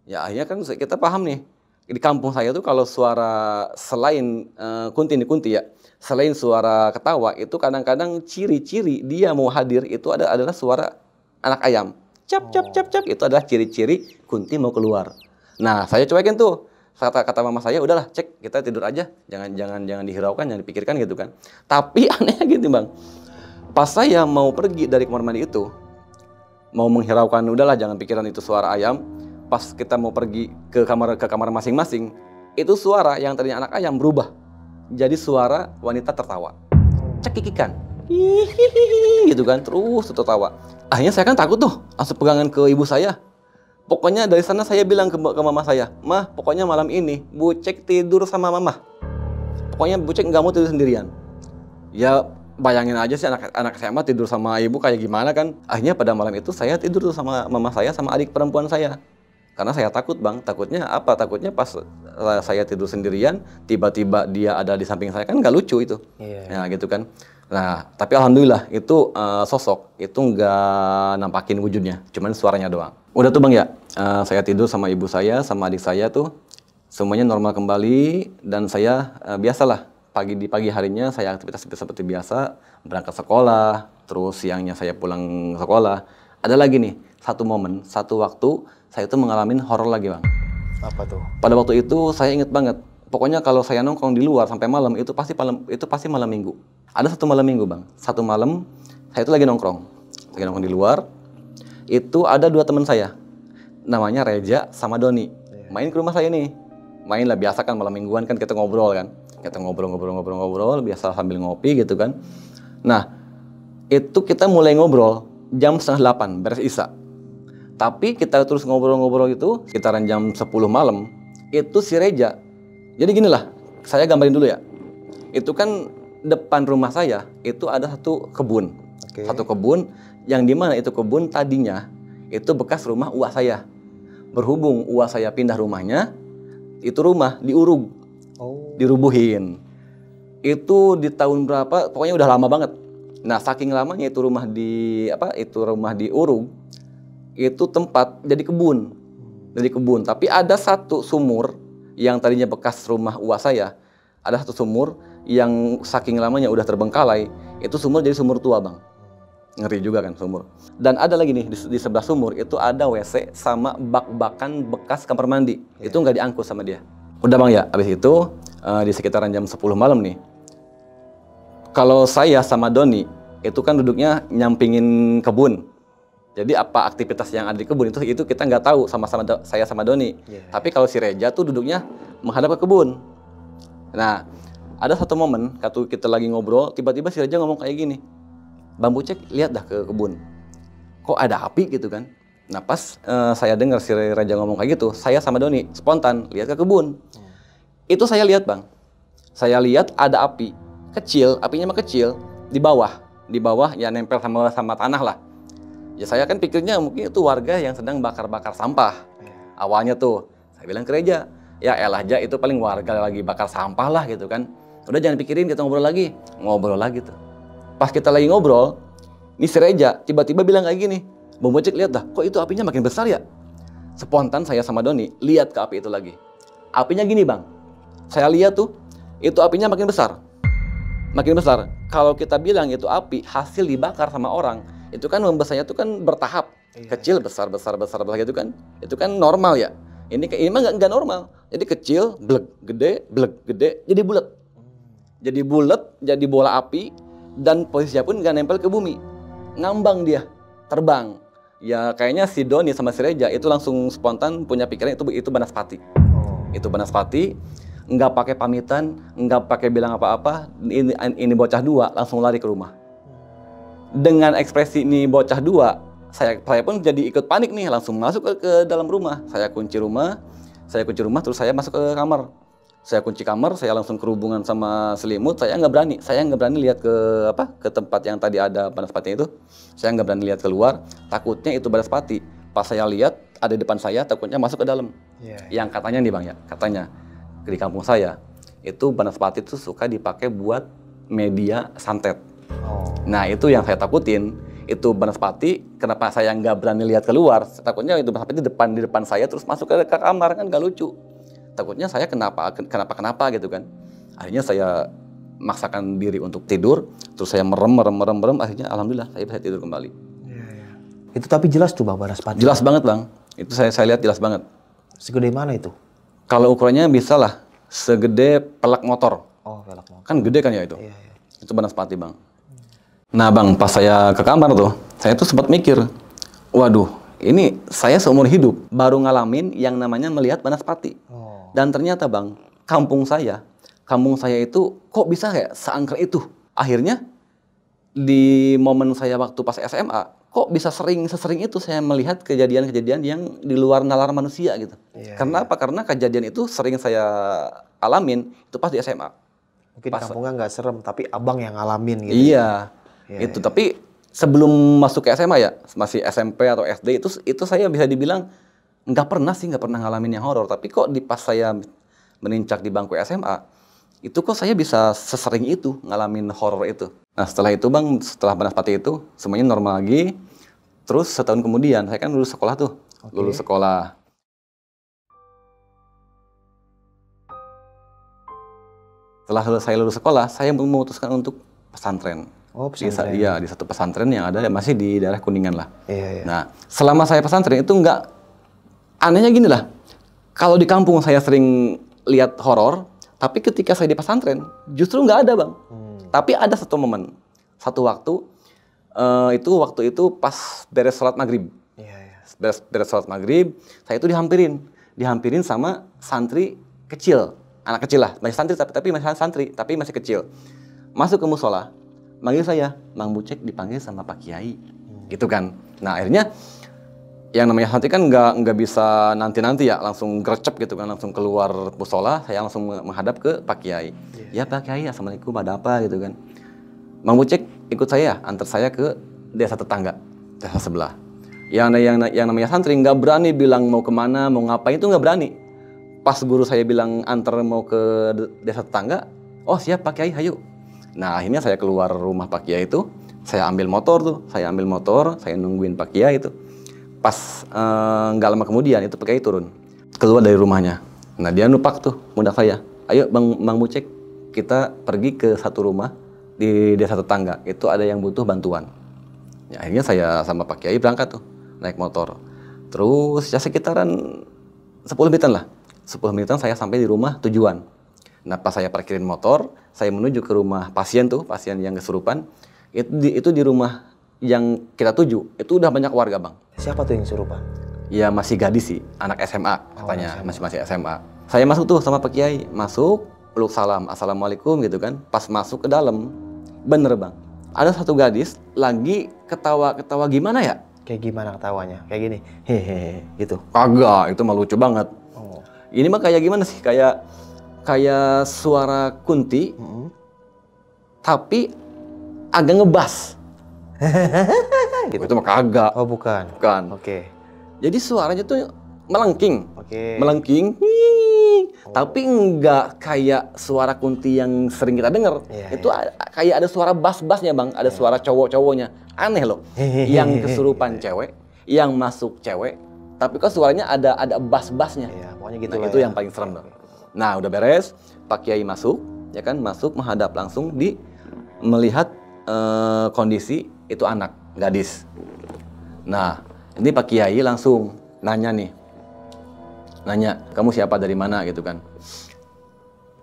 Ya akhirnya kan kita paham nih, Di kampung saya tuh kalau suara selain kunti ya, selain suara ketawa itu kadang-kadang ciri-ciri dia mau hadir itu adalah suara anak ayam. Cap cap cap cap itu adalah ciri-ciri kunti mau keluar. Nah, saya cuekin tuh. Kata mama saya, udahlah cek kita tidur aja, jangan dihiraukan, jangan dipikirkan gitu kan. Tapi anehnya gitu bang, pas saya mau pergi dari kamar mandi itu, mau menghiraukan udahlah jangan pikiran itu suara ayam. Pas kita mau pergi ke kamar masing-masing, itu suara yang tadinya anak ayam berubah jadi suara wanita tertawa, cekikikan, hihihi gitu kan, terus tertawa. Akhirnya saya kan takut tuh, langsung pegangan ke ibu saya. Pokoknya dari sana saya bilang ke mama saya, Mah, pokoknya malam ini Bucek tidur sama mama. Pokoknya Bucek nggak mau tidur sendirian. Ya bayangin aja sih anak SMA tidur sama ibu kayak gimana kan. Akhirnya pada malam itu saya tidur tuh sama mama saya sama adik perempuan saya. Karena saya takut bang, takutnya apa? Takutnya pas saya tidur sendirian, tiba-tiba dia ada di samping saya, kan nggak lucu itu. Ya gitu kan. Nah, tapi alhamdulillah itu sosok itu nggak nampakin wujudnya, cuman suaranya doang. Udah tuh bang ya, saya tidur sama ibu saya, sama adik saya tuh semuanya normal kembali dan saya biasalah di pagi harinya saya aktivitas seperti biasa, berangkat sekolah, terus siangnya saya pulang sekolah. Ada lagi nih satu momen, satu waktu saya tuh mengalami horor lagi bang. Apa tuh? Pada waktu itu saya inget banget. Pokoknya kalau saya nongkrong di luar sampai malam itu pasti malam minggu. Ada satu malam minggu bang. Satu malam saya itu lagi nongkrong di luar. Itu ada dua teman saya, namanya Reja sama Doni. Main ke rumah saya nih. Main lah biasa kan malam mingguan kan kita ngobrol kan. Kita ngobrol biasa sambil ngopi gitu kan. Nah itu kita mulai ngobrol jam 7:30 beres isya. Tapi kita terus ngobrol-ngobrol itu sekitaran jam 10 malam itu si Reja. Jadi gini lah, saya gambarin dulu ya. Itu kan depan rumah saya itu ada satu kebun. Satu kebun yang dimana itu kebun tadinya itu bekas rumah uak saya. Berhubung uak saya pindah rumahnya, itu rumah diurug, dirubuhin. Itu di tahun berapa? Pokoknya udah lama banget. Nah saking lamanya itu rumah diurug, itu tempat jadi kebun. Tapi ada satu sumur yang tadinya bekas rumah uak saya, ada satu sumur yang saking lamanya udah terbengkalai, itu sumur jadi sumur tua bang. Ngeri juga kan sumur. Dan ada lagi nih di sebelah sumur itu ada WC sama bak-bakan bekas kamar mandi. Itu nggak diangkut sama dia. Udah bang ya, habis itu di sekitaran jam 10 malam nih. Kalau saya sama Doni itu kan duduknya nyampingin kebun. Jadi apa aktivitas yang ada di kebun itu kita nggak tahu saya sama Doni. Tapi kalau si Reja tuh duduknya menghadap ke kebun. Nah, ada satu momen kita lagi ngobrol, tiba-tiba si Reja ngomong kayak gini, Bang Bucek lihat dah ke kebun, kok ada api gitu kan. Nah pas saya dengar si Reja ngomong kayak gitu, saya sama Doni spontan lihat ke kebun. Itu saya lihat bang, saya lihat ada api kecil, apinya mah kecil di bawah ya nempel sama tanah lah. Ya saya kan pikirnya mungkin itu warga yang sedang bakar-bakar sampah. Awalnya tuh saya bilang ke Reja, ya elah aja itu paling warga lagi bakar sampah lah gitu kan. Udah jangan pikirin, kita ngobrol lagi tuh. Pas kita lagi ngobrol, nih si Reja tiba-tiba bilang kayak gini, Bang Bucek lihat dah, kok itu apinya makin besar ya? Spontan saya sama Doni lihat ke api itu lagi. Apinya gini bang, saya lihat tuh, itu apinya makin besar. Makin besar. Kalau kita bilang itu api hasil dibakar sama orang, itu kan membesarnya itu kan bertahap. Kecil, besar gitu kan. Itu kan normal ya. Ini mah nggak normal. Jadi kecil, blek, gede, jadi bulat. Jadi bulat, jadi bola api, dan posisinya pun nggak nempel ke bumi. Ngambang dia, terbang. Ya kayaknya si Doni sama si Reja itu langsung spontan punya pikiran itu Banaspati. Itu Banaspati, nggak pakai pamitan, nggak pakai bilang apa-apa. Ini bocah dua langsung lari ke rumah. Dengan ekspresi ini bocah dua, saya pun jadi ikut panik nih, langsung masuk ke dalam rumah. Saya kunci rumah, terus saya masuk ke kamar. Saya kunci kamar, saya langsung kerhubungan sama selimut. Saya nggak berani lihat ke tempat yang tadi ada Banaspati itu. Saya nggak berani lihat keluar, takutnya itu Banaspati. Pas saya lihat ada di depan saya, takutnya masuk ke dalam. Yang katanya nih bang ya, katanya di kampung saya itu Banaspati itu suka dipakai buat media santet. Nah itu yang saya takutin, itu Banaspati. Kenapa saya nggak berani lihat keluar? Takutnya itu Banaspati di depan saya terus masuk ke kamar, kan nggak lucu. takutnya saya kenapa gitu kan. Akhirnya saya maksakan diri untuk tidur, terus saya merem, akhirnya alhamdulillah saya bisa tidur kembali. Itu tapi jelas tuh Bang Banaspati. Jelas banget Bang, itu saya lihat jelas banget. Segede mana itu? Kalau ukurannya bisa lah segede pelek motor. Oh, pelek motor. Kan gede kan ya itu. Iya. Itu Banaspati Bang. Nah Bang, pas saya ke kamar tuh, saya tuh sempat mikir, waduh, ini saya seumur hidup baru ngalamin yang namanya melihat Banaspati. Dan ternyata Bang, kampung saya itu kok bisa kayak seangker itu. Akhirnya di momen saya waktu pas SMA, kok bisa sesering itu saya melihat kejadian-kejadian yang di luar nalar manusia gitu. Karena apa? Karena kejadian itu sering saya alamin itu pas di SMA. Mungkin kampungnya nggak serem, tapi abang yang ngalamin gitu. Iya, itu. Tapi sebelum masuk ke SMA ya, masih SMP atau SD itu saya bisa dibilang nggak pernah ngalamin yang horor. Tapi kok pas saya menincak di bangku SMA, itu kok saya bisa sesering itu ngalamin horor itu. Nah setelah itu Bang, setelah Banaspati itu semuanya normal lagi. Terus setahun kemudian saya kan lulus sekolah tuh, lulus sekolah. Setelah saya lulus sekolah, saya memutuskan untuk pesantren. Oh, pesantren. Iya, di satu pesantren yang ada masih di daerah Kuningan lah. Iya. Nah, selama saya pesantren itu nggak, anehnya gini lah. Kalau di kampung saya sering lihat horor, tapi ketika saya di pesantren justru nggak ada Bang. Tapi ada satu momen, satu waktu itu pas beres sholat maghrib. Beres sholat maghrib, saya itu dihampirin sama santri kecil. Anak kecil lah, masih santri tapi masih kecil. Masuk ke musola, manggil saya, Bang Bucek dipanggil sama Pak Kiai, gitu kan. Nah akhirnya yang namanya santri kan nggak bisa nanti ya, langsung gercep gitu kan, langsung keluar musola, saya langsung menghadap ke Pak Kiai. Ya Pak Kiai, assalamualaikum, ada apa gitu kan. Bang Bucek ikut saya, antar saya ke desa tetangga, desa sebelah. Yang namanya santri nggak berani bilang mau kemana, mau ngapain itu nggak berani. Pas guru saya bilang antar mau ke desa tetangga, oh siap Pak Kiai, ayo. Nah akhirnya saya keluar rumah Pak Kiai itu, saya ambil motor, saya nungguin Pak Kiai itu. Pas nggak lama kemudian itu Pak Kiai turun, keluar dari rumahnya. Nah dia nupak tuh pundak saya, ayo Bang Bucek, kita pergi ke satu rumah di desa tetangga, itu ada yang butuh bantuan. Ya, akhirnya saya sama Pak Kiai berangkat tuh, naik motor. Terus ya sekitaran 10 menitan lah. 10 menitan saya sampai di rumah tujuan. Nah pas saya parkirin motor, saya menuju ke rumah pasien yang kesurupan. Itu di rumah yang kita tuju, itu udah banyak warga Bang. Siapa tuh yang kesurupan? Ya masih gadis sih, anak SMA katanya, masih SMA. Saya masuk tuh sama Pak Kiai, peluk salam, assalamualaikum gitu kan. Pas masuk ke dalam, bener Bang, ada satu gadis lagi ketawa gimana ya? Kayak gimana ketawanya? Kayak gini, hehehe gitu. Kagak, itu mah lucu banget. Ini mah kayak gimana sih? Kayak suara kunti, tapi agak ngebas. Gitu. Itu mah kagak. Oh bukan. Oke. Jadi suaranya tuh melengking. Melengking. Tapi nggak kayak suara kunti yang sering kita dengar. Itu kayak ada suara bas-basnya Bang. Ada suara cowok-cowoknya. Aneh loh. Yang kesurupan cewek, yang masuk cewek. Tapi kok suaranya ada bas-basnya. Pokoknya gitu lah. Itu yang paling serem Bang. Nah udah beres, Pak Kiai masuk, ya kan, masuk menghadap langsung melihat kondisi itu anak, gadis. Nah ini Pak Kiai langsung nanya, kamu siapa, dari mana gitu kan.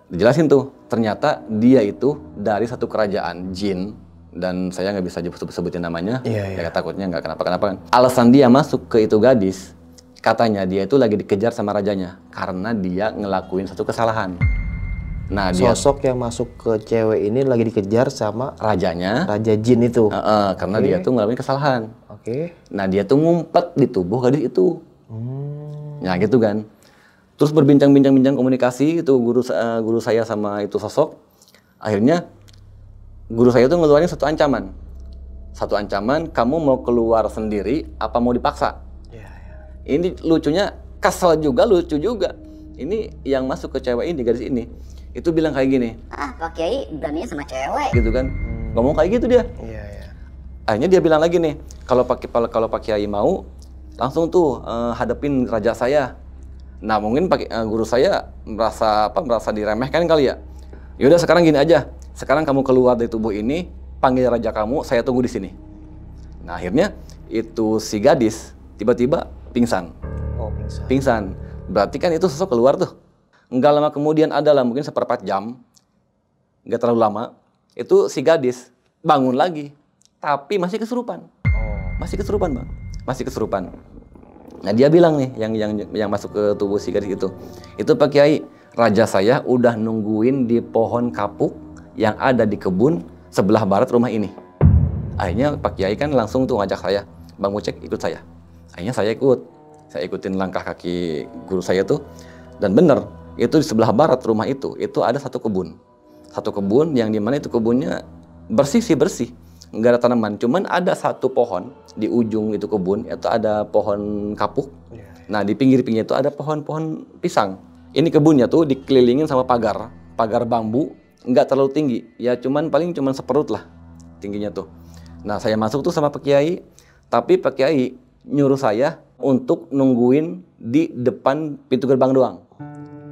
Dijelasin tuh, ternyata dia itu dari satu kerajaan jin, dan saya nggak bisa sebutin namanya, ya takutnya nggak kenapa-kenapa kan. Alasan dia masuk ke itu gadis, katanya dia itu lagi dikejar sama rajanya karena dia ngelakuin satu kesalahan. Nah, sosok yang masuk ke cewek ini lagi dikejar sama rajanya, raja jin itu. Karena dia tuh ngelakuin kesalahan. Nah, dia tuh ngumpet di tubuh gadis itu. Ya gitu kan. Terus berbincang-bincang komunikasi itu guru saya sama itu sosok. Akhirnya guru saya tuh ngeluarin satu ancaman. Kamu mau keluar sendiri apa mau dipaksa? Ini lucunya, lucu juga. Ini yang masuk ke cewek ini, gadis ini, itu bilang kayak gini. Pak Kiai beraninya sama cewek. Gitu kan. Ngomong kayak gitu dia. Akhirnya dia bilang lagi nih, kalau Pak Kiai mau, langsung tuh hadapin raja saya. Nah mungkin guru saya merasa diremehkan kali ya. Yaudah sekarang gini aja, sekarang kamu keluar dari tubuh ini, panggil raja kamu, saya tunggu di sini. Nah akhirnya itu si gadis tiba-tiba pingsan. Oh, pingsan. Pingsan. Berarti kan itu sosok keluar tuh. Nggak lama kemudian adalah mungkin seperempat jam, nggak terlalu lama, itu si gadis bangun lagi, tapi masih kesurupan. Masih kesurupan bang, masih kesurupan. Nah dia bilang nih, yang masuk ke tubuh si gadis itu Pak Kiai, raja saya udah nungguin di pohon kapuk yang ada di kebun sebelah barat rumah ini. Akhirnya Pak Kiai kan langsung tuh ngajak saya, Bang Mucek ikut saya. Akhirnya saya ikutin langkah kaki guru saya tuh, dan bener itu di sebelah barat rumah itu ada satu kebun yang dimana itu kebunnya bersih, nggak ada tanaman, cuman ada satu pohon di ujung itu kebun, itu ada pohon kapuk. Nah di pinggir-pinggir itu ada pohon-pohon pisang. Ini kebunnya tuh dikelilingin sama pagar bambu, nggak terlalu tinggi, ya cuman seperut lah tingginya tuh. Nah saya masuk tuh sama Pak Kiai, tapi Pak Kiai nyuruh saya untuk nungguin di depan pintu gerbang doang.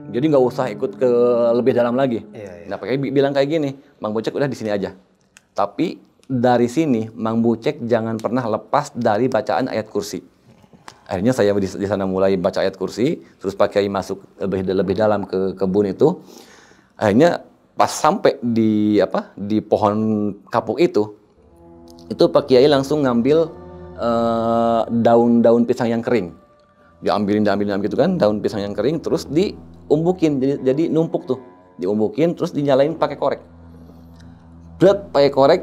Jadi nggak usah ikut ke lebih dalam lagi. Nah Pak Kiai bilang kayak gini, Bang Bucek udah di sini aja. Tapi dari sini, Mang Bucek jangan pernah lepas dari bacaan ayat kursi. Akhirnya saya di sana mulai baca ayat kursi, terus Pak Kiai masuk lebih dalam ke kebun itu. Akhirnya pas sampai di pohon kapuk itu Pak Kiai langsung ngambil daun-daun pisang yang kering. Diambilin gitu kan, daun pisang yang kering, terus diumbukin, jadi numpuk tuh. Diumbukin, terus dinyalain pakai korek. Berat pakai korek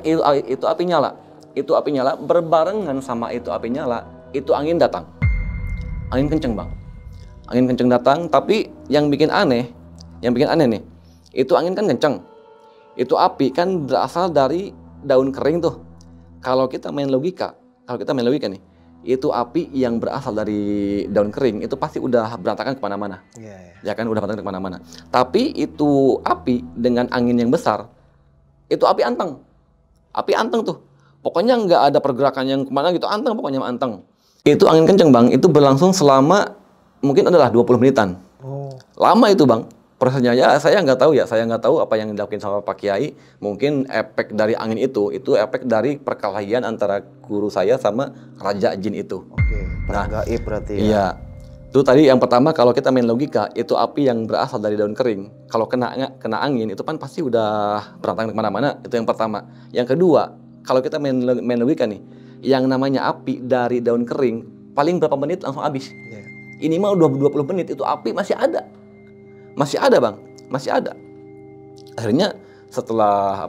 itu api nyala. Itu api nyala berbarengan sama itu api nyala, itu angin datang. Angin kenceng bang. Angin kenceng datang, tapi yang bikin aneh nih, itu angin kan kenceng. Itu api kan berasal dari daun kering tuh. Kalau kita main logika nih, itu api yang berasal dari daun kering itu pasti udah berantakan kemana-mana. Ya kan udah berantakan kemana-mana. Tapi itu api dengan angin yang besar, itu api anteng tuh. Pokoknya nggak ada pergerakan yang kemana gitu, pokoknya anteng. Itu angin kenceng bang, itu berlangsung selama mungkin adalah 20 menitan. Lama itu bang. Prosesnya ya saya nggak tahu apa yang dilakukan sama Pak Kiai. Mungkin efek dari angin itu efek dari perkelahian antara guru saya sama Raja Jin itu. Nah, gaib berarti ya. Iya. Itu tadi yang pertama, kalau kita main logika, itu api yang berasal dari daun kering. Kalau kena angin itu kan pasti udah berantakan kemana-mana. Itu yang pertama. Yang kedua, kalau kita main logika nih, yang namanya api dari daun kering paling berapa menit langsung habis. Ini mah udah 20 menit itu api masih ada. Masih ada bang, masih ada. Akhirnya setelah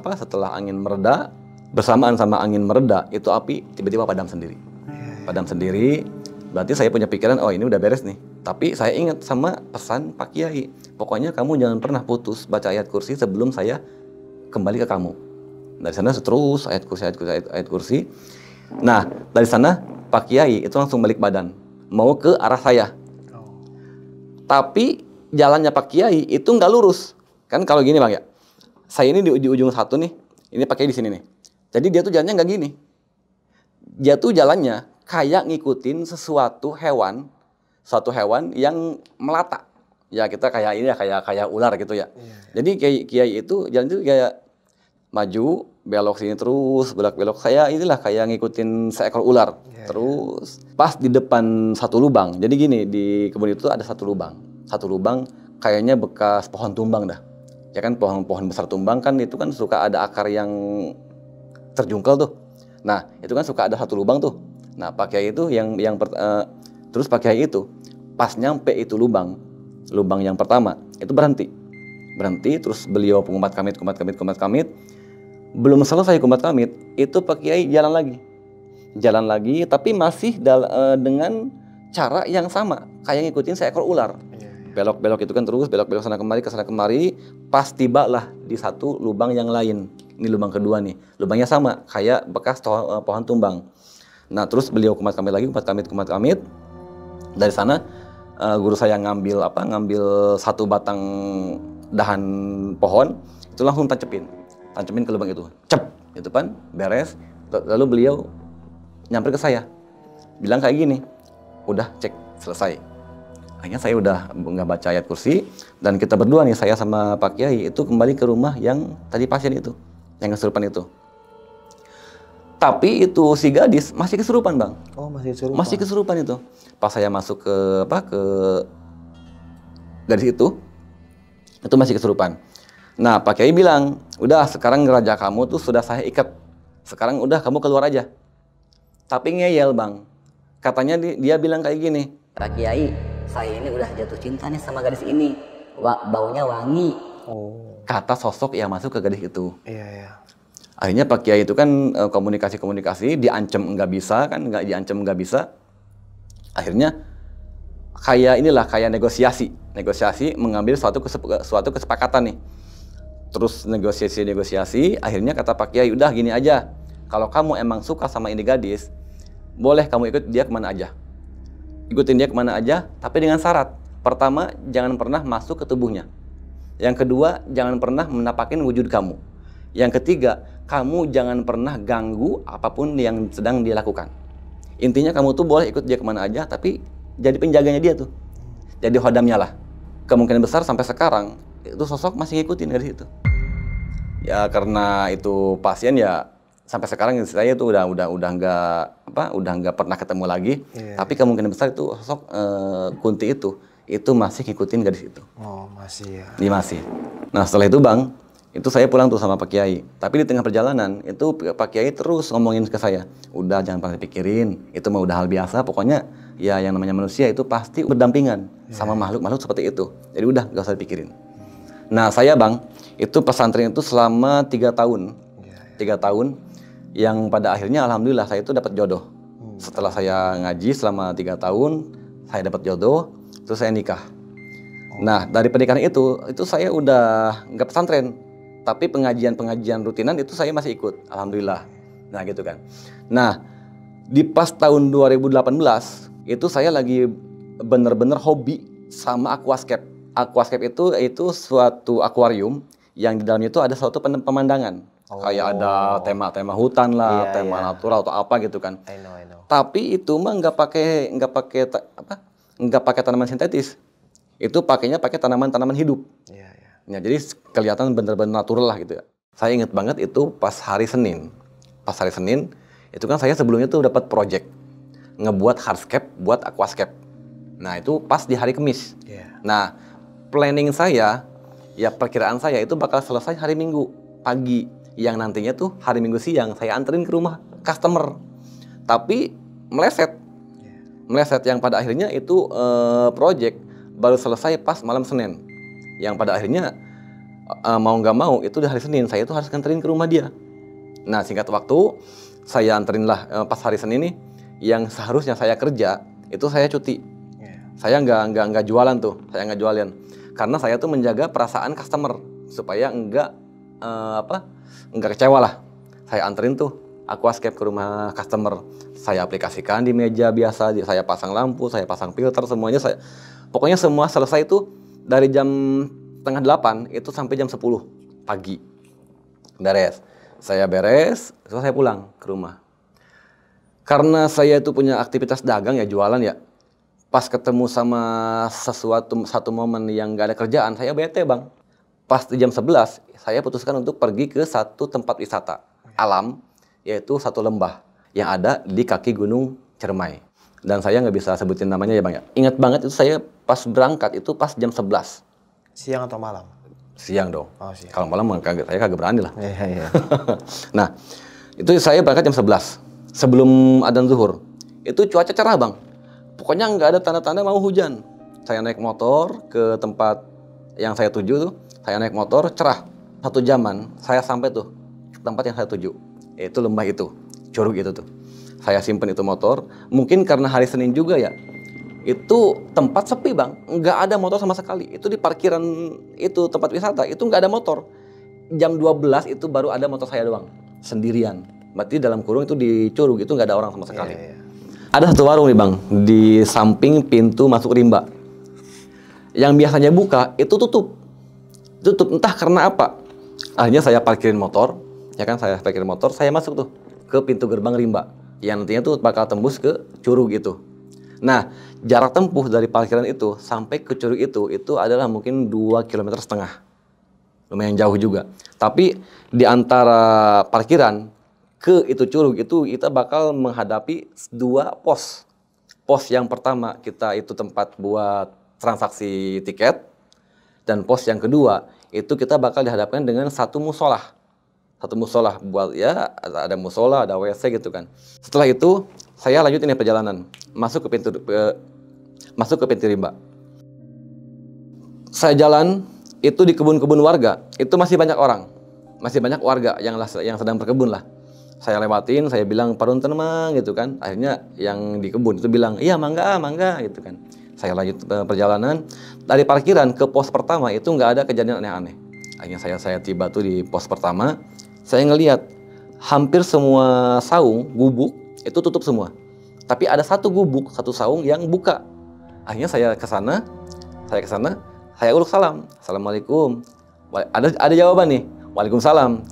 angin mereda, bersamaan sama angin mereda, itu api tiba-tiba padam sendiri. Padam sendiri, berarti saya punya pikiran, oh ini udah beres nih. Tapi saya ingat sama pesan Pak Kiai, pokoknya kamu jangan pernah putus baca ayat kursi sebelum saya kembali ke kamu. Dari sana terus ayat kursi. Nah dari sana Pak Kiai itu langsung balik badan, mau ke arah saya. Tapi jalannya Pak Kiai itu nggak lurus. Kan kalau gini bang ya, saya ini di ujung satu nih, ini Pak Kiai di sini nih. Jadi dia tuh jalannya nggak gini. Dia tuh jalannya kayak ngikutin suatu hewan yang melata. Ya kita kayak ini ya, kayak ular gitu ya. Jadi Kiai itu jalan itu kayak maju, belok sini terus, belok. Saya inilah kayak ngikutin seekor ular. Terus pas di depan satu lubang. Jadi gini, di kebun itu ada satu lubang kayaknya bekas pohon tumbang dah. Ya kan pohon besar tumbang kan itu kan suka ada akar yang terjungkel tuh. Nah, itu kan suka ada satu lubang tuh. Nah, Pak Kiai itu terus Pak Kiai itu pas nyampe itu lubang yang pertama, itu berhenti. Terus beliau kumat kamit. Belum selesai kumat kamit, itu Pak Kiai jalan lagi tapi masih dengan cara yang sama, kayak ngikutin seekor ular. Belok itu kan terus belok sana kemari, pas tiba lah di satu lubang yang lain. Ini lubang kedua nih, lubangnya sama kayak bekas pohon tumbang. Nah terus beliau kumat kamit. Dari sana guru saya ngambil satu batang dahan pohon, itu langsung tancepin ke lubang itu, itu kan beres. Lalu beliau nyamper ke saya, bilang kayak gini, udah cek selesai. Akhirnya saya udah nggak baca ayat kursi, dan kita berdua nih, saya sama Pak Kiai itu kembali ke rumah yang tadi pasien itu, yang kesurupan itu. Tapi itu si gadis masih kesurupan, Bang. Oh, masih kesurupan. Masih kesurupan itu. Pas saya masuk ke gadis itu masih kesurupan. Nah, Pak Kiai bilang, udah sekarang raja kamu tuh sudah saya ikat. Sekarang udah kamu keluar aja. Tapi ngeyel, Bang. Katanya dia bilang kayak gini, Pak Kiai, saya ini udah jatuh cinta nih sama gadis ini. Baunya wangi. Oh. kata sosok yang masuk ke gadis itu. Iya, iya. Akhirnya Pak Kiai itu kan komunikasi, diancam nggak bisa kan, nggak diancam nggak bisa. Akhirnya kayak negosiasi mengambil suatu kesepakatan nih. Terus negosiasi, akhirnya kata Pak Kiai, udah gini aja, kalau kamu emang suka sama ini gadis, boleh kamu ikut dia kemana aja. Ikutin dia kemana aja, tapi dengan syarat. Pertama, jangan pernah masuk ke tubuhnya. Yang kedua, jangan pernah menapakin wujud kamu. Yang ketiga, kamu jangan pernah ganggu apapun yang sedang dia lakukan. Intinya kamu tuh boleh ikut dia kemana aja, tapi jadi penjaganya dia tuh. Jadi khodamnya lah. Kemungkinan besar sampai sekarang, itu sosok masih ngikutin dari situ. Ya karena itu pasien ya, sampai sekarang saya tuh udah nggak pernah ketemu lagi. Yeah. Tapi kemungkinan besar itu sosok Kunti itu masih ngikutin gadis itu. Oh, masih ya. Dia masih. Nah setelah itu Bang, itu saya pulang tuh sama Pak Kiai. Tapi di tengah perjalanan itu Pak Kiai terus ngomongin ke saya, udah jangan pernah dipikirin, itu mah udah hal biasa. Pokoknya ya yang namanya manusia itu pasti berdampingan sama makhluk-makhluk seperti itu. Jadi udah gak usah dipikirin. Nah saya Bang, itu pesantren itu selama 3 tahun. 3 tahun. Yang pada akhirnya alhamdulillah saya itu dapat jodoh. Setelah saya ngaji selama 3 tahun, saya dapat jodoh, terus saya nikah. Nah dari pernikahan itu saya udah nggak pesantren, tapi pengajian rutinan itu saya masih ikut, alhamdulillah. Nah gitu kan. Nah di pas tahun 2018 itu saya lagi bener-bener hobi sama aquascape. Aquascape itu suatu akuarium yang di dalamnya itu ada suatu pemandangan. Kayak ada tema hutan lah, tema natural atau apa gitu kan. I know. Tapi itu mah nggak pakai tanaman sintetis. Itu pakainya tanaman hidup. Iya. Ya, jadi kelihatan benar-benar natural lah gitu ya. Saya ingat banget itu pas hari Senin. Pas hari Senin itu kan saya sebelumnya tuh dapat project ngebuat hardscape buat aquascape. Nah itu pas di hari Kamis. Yeah. Nah planning saya, ya perkiraan saya itu bakal selesai hari Minggu pagi. Yang nantinya tuh hari Minggu siang saya anterin ke rumah customer. Tapi meleset yang pada akhirnya itu project baru selesai pas malam Senin. Yang pada akhirnya mau nggak mau itu di hari Senin saya itu harus anterin ke rumah dia. Nah singkat waktu saya anterin lah pas hari Senin nih, yang seharusnya saya kerja itu saya cuti. Saya nggak jualan tuh, nggak karena saya tuh menjaga perasaan customer supaya nggak kecewa lah. Saya anterin tuh aquascape ke rumah customer. Saya aplikasikan di meja biasa, saya pasang lampu, saya pasang filter, semuanya pokoknya semua selesai itu dari jam 7:30 itu sampai jam 10 pagi. Beres. Saya beres, terus saya pulang ke rumah. Karena saya itu punya aktivitas dagang ya, jualan ya. Pas ketemu sama satu momen yang gak ada kerjaan, saya bete Bang. Pas di jam 11, saya putuskan untuk pergi ke satu tempat wisata alam, yaitu satu lembah yang ada di kaki Gunung Ciremai. Dan saya nggak bisa sebutin namanya ya Bang ya. Ingat banget itu saya pas berangkat itu pas jam 11. Siang atau malam? Siang dong. Oh, siang. Kalau malam saya kagak berani lah. Iya. Nah, itu saya berangkat jam 11. Sebelum adzan zuhur. Itu cuaca cerah Bang. Pokoknya nggak ada tanda-tanda mau hujan. Saya naik motor ke tempat yang saya tuju tuh. Saya naik motor, cerah. 1 jaman, saya sampai tuh ke tempat yang saya tuju. Yaitu lembah itu, curug itu tuh. Saya simpen itu motor. Mungkin karena hari Senin juga ya. Itu tempat sepi Bang. Nggak ada motor sama sekali. Itu di parkiran itu tempat wisata. Itu nggak ada motor. Jam 12 itu baru ada motor saya doang. Sendirian. Berarti dalam kurung itu di curug itu nggak ada orang sama sekali. Iya. Ada satu warung nih Bang. Di samping pintu masuk rimba. Yang biasanya buka itu tutup. Entah karena apa. Akhirnya saya parkirin motor. Ya kan saya parkirin motor. Saya masuk tuh ke pintu gerbang rimba. Yang nantinya tuh bakal tembus ke curug itu. Nah, jarak tempuh dari parkiran itu sampai ke curug itu adalah mungkin 2,5 km. Lumayan jauh juga. Tapi di antara parkiran ke itu curug itu kita bakal menghadapi 2 pos. Pos yang pertama kita itu tempat buat transaksi tiket, dan pos yang kedua itu kita bakal dihadapkan dengan satu musola. Satu musola buat ya ada musola, ada WC gitu kan. Setelah itu saya lanjutin perjalanan masuk ke pintu rimba. Saya jalan itu di kebun-kebun warga, itu masih banyak orang, masih banyak warga yang sedang berkebun lah. Saya lewatin, saya bilang parunten mang gitu kan. Akhirnya yang di kebun itu bilang iya mangga mangga gitu kan. Saya lanjut perjalanan dari parkiran ke pos pertama itu nggak ada kejadian aneh-aneh. Akhirnya saya tiba tuh di pos pertama, saya ngelihat hampir semua saung gubuk itu tutup semua. Tapi ada satu gubuk, satu saung yang buka. Akhirnya saya ke sana, saya uluk salam. Assalamualaikum. Ada jawaban nih. Waalaikumsalam.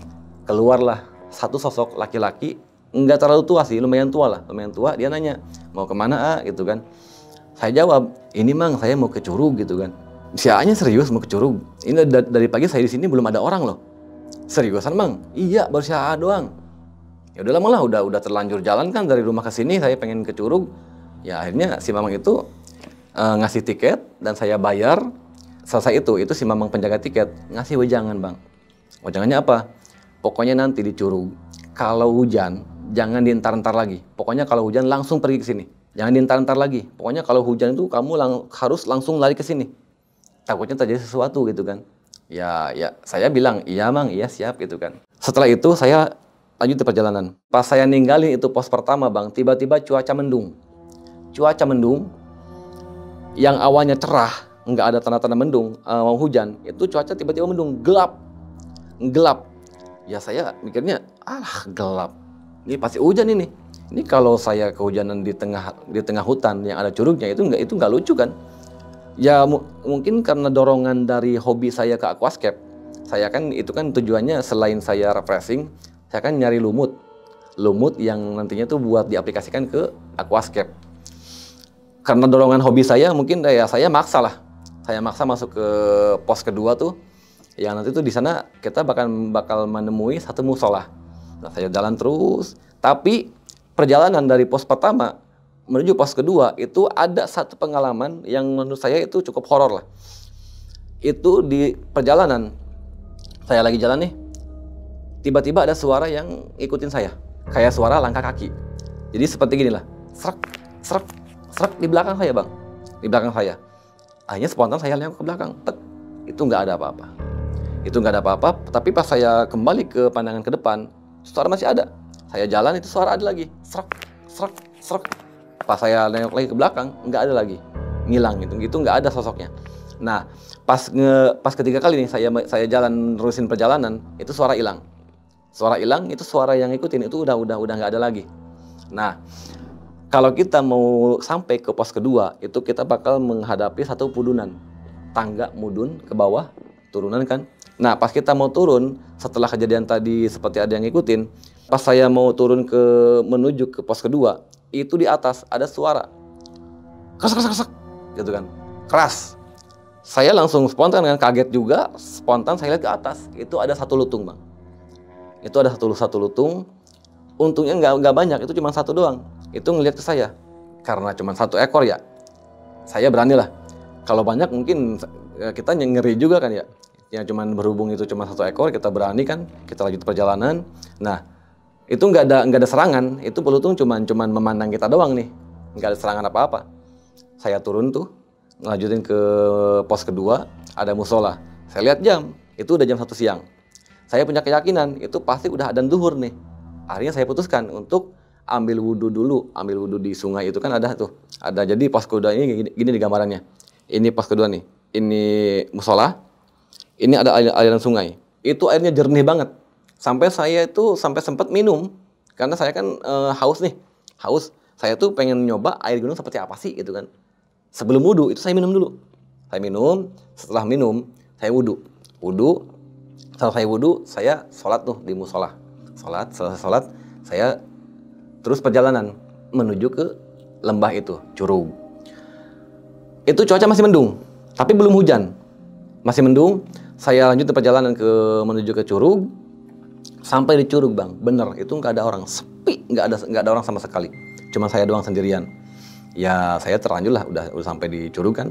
Keluarlah satu sosok laki-laki, nggak terlalu tua sih, lumayan tua lah, lumayan tua. Dia nanya, mau kemana gitu kan. Saya jawab, ini mang saya mau ke curug gitu kan. Si A-nya serius mau ke curug. Ini dari pagi saya di sini belum ada orang loh. Seriusan mang? Iya, baru si A doang. Ya udah lama lah, udah terlanjur jalan kan dari rumah ke sini, saya pengen ke curug. Ya akhirnya si mamang itu ngasih tiket dan saya bayar. Selesai itu si mamang penjaga tiket ngasih wejangan bang. Wejangannya apa? Pokoknya nanti di curug kalau hujan jangan dientar-entar lagi. Pokoknya kalau hujan langsung pergi ke sini. Jangan dientar-entar lagi. Pokoknya kalau hujan itu kamu harus langsung lari ke sini. Takutnya terjadi sesuatu gitu kan. Ya saya bilang iya mang, iya siap gitu kan. Setelah itu saya lanjut di perjalanan. Pas saya ninggalin itu pos pertama bang, tiba-tiba cuaca mendung. Cuaca mendung yang awalnya cerah, nggak ada tanda-tanda mendung, mau hujan, itu cuaca tiba-tiba mendung, gelap. Ya saya mikirnya, gelap. Ini pasti hujan ini. Ini kalau saya kehujanan di tengah hutan yang ada curugnya itu nggak lucu kan? Ya mungkin karena dorongan dari hobi saya ke aquascape. Saya kan itu kan tujuannya selain saya refreshing, saya kan nyari lumut yang nantinya tuh buat diaplikasikan ke aquascape. Karena dorongan hobi saya mungkin ya saya maksa lah. Saya maksa masuk ke pos kedua tuh. Yang nanti tuh di sana kita bakal menemui satu musola. Nah, saya jalan terus, tapi perjalanan dari pos pertama menuju pos kedua itu ada satu pengalaman yang menurut saya itu cukup horor lah. Itu di perjalanan, saya lagi jalan nih, tiba-tiba ada suara yang ikutin saya, kayak suara langkah kaki. Jadi seperti gini lah, serak di belakang saya bang, di belakang saya. Akhirnya spontan saya lihat ke belakang, itu nggak ada apa-apa. Tapi pas saya kembali ke pandangan ke depan, suara masih ada. Saya jalan itu suara ada lagi, serak. Pas saya nengok lagi ke belakang, nggak ada lagi, ngilang gitu nggak ada sosoknya. Nah, pas ketiga kali nih saya jalan terusin perjalanan, itu suara hilang. Suara hilang itu suara yang ngikutin itu udah nggak ada lagi. Nah, kalau kita mau sampai ke pos kedua, itu kita bakal menghadapi satu pudunan, tangga mudun ke bawah, turunan kan. Nah, pas kita mau turun, setelah kejadian tadi seperti ada yang ngikutin, pas saya mau turun menuju ke pos kedua, itu di atas ada suara kerak gitu kan, keras. Saya langsung spontan kan, kaget juga, spontan saya lihat ke atas, itu ada satu lutung bang. Itu ada satu lutung, untungnya nggak banyak, itu cuma satu doang. Itu ngelihat ke saya, karena cuma satu ekor ya, saya berani lah. Kalau banyak mungkin kita ngeri juga kan ya. Yang cuman berhubung itu cuma satu ekor, kita berani kan, kita lanjut perjalanan. Nah, itu nggak ada serangan, itu pelutung cuman memandang kita doang nih, nggak ada serangan apa-apa. Saya turun tuh, ngelanjutin ke pos kedua, ada musola. Saya lihat jam, itu udah jam 1 siang. Saya punya keyakinan, itu pasti udah adzan zuhur nih. Akhirnya saya putuskan untuk ambil wudhu dulu, ambil wudhu di sungai itu kan ada tuh. Jadi pos kedua ini gini di gambarannya. Ini pos kedua nih, ini musola. Ini ada aliran sungai. Itu airnya jernih banget. Sampai saya itu sempat minum. Karena saya kan haus nih. Haus. Saya tuh pengen nyoba air gunung seperti apa sih gitu kan. Sebelum wudhu itu saya minum dulu. Saya minum. Setelah minum saya wudhu. Setelah wudhu saya sholat tuh di musola. Selesai sholat saya terus perjalanan menuju ke lembah itu, Curug. Itu cuaca masih mendung, tapi belum hujan. Masih mendung, saya lanjut perjalanan menuju ke Curug. Sampai di Curug bang, bener itu nggak ada orang, sepi, nggak ada orang sama sekali. Cuma saya doang sendirian. Ya saya terlanjur lah, udah sampai di Curug kan.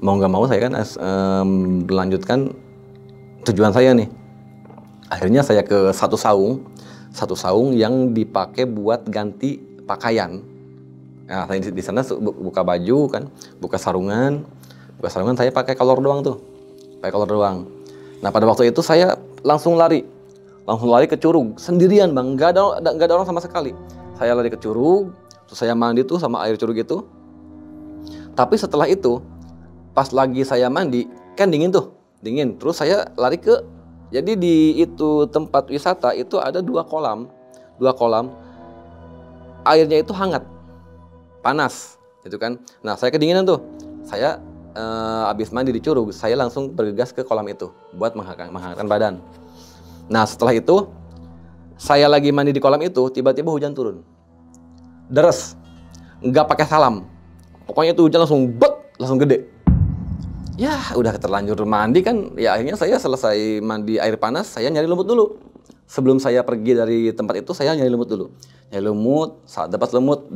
Mau nggak mau saya kan melanjutkan tujuan saya nih. Akhirnya saya ke satu saung yang dipakai buat ganti pakaian. Nah, saya di sana buka baju kan, buka sarungan saya pakai kolor doang tuh, Nah pada waktu itu saya langsung lari ke Curug sendirian bang, nggak ada orang sama sekali. Saya lari ke Curug, terus saya mandi tuh sama air Curug itu. Tapi setelah itu, pas lagi saya mandi, kan dingin. Terus saya lari jadi di itu tempat wisata itu ada dua kolam, airnya itu hangat, panas, gitu kan. Nah saya kedinginan tuh, saya habis mandi di Curug, saya langsung bergegas ke kolam itu buat menghangatkan badan. Nah setelah itu, saya lagi mandi di kolam itu, tiba-tiba hujan turun, deres, nggak pakai salam, pokoknya itu hujan langsung gede. Ya udah terlanjur mandi kan, ya akhirnya saya selesai mandi air panas, saya nyari lumut dulu. Sebelum saya pergi dari tempat itu, saya nyari lumut dulu. Saat dapat lumut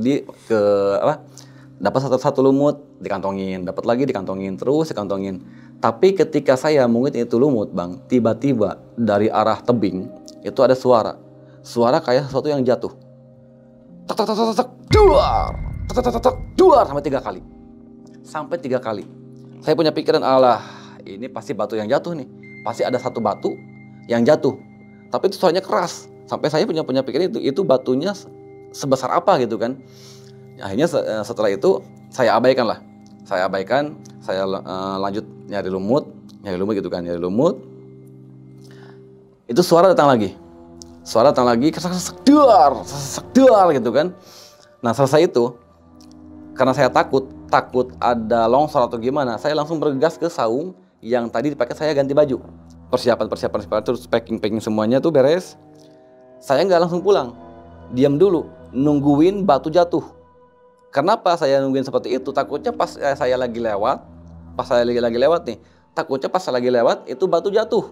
dapat satu lumut, dikantongin, dapat lagi dikantongin, terus dikantongin. Tapi ketika saya mengungit itu lumut bang, tiba-tiba dari arah tebing itu ada suara kayak sesuatu yang jatuh. Tak tak tak tak tak, duar, tak tak tak tak, duar sampai tiga kali. Saya punya pikiran, alah ini pasti batu yang jatuh nih, pasti ada satu batu yang jatuh. Tapi itu suaranya keras, sampai saya punya pikiran itu batunya sebesar apa gitu kan. Akhirnya setelah itu saya abaikan, saya lanjut nyari lumut gitu kan, Itu suara datang lagi, sesek duar gitu kan. Nah selesai itu, karena saya takut ada longsor atau gimana, saya langsung bergegas ke saung yang tadi dipakai saya ganti baju. Persiapan terus packing semuanya tuh beres. Saya nggak langsung pulang, diam dulu, nungguin batu jatuh. Kenapa saya nungguin seperti itu? Takutnya pas saya lagi lewat nih, takutnya pas saya lagi lewat itu batu jatuh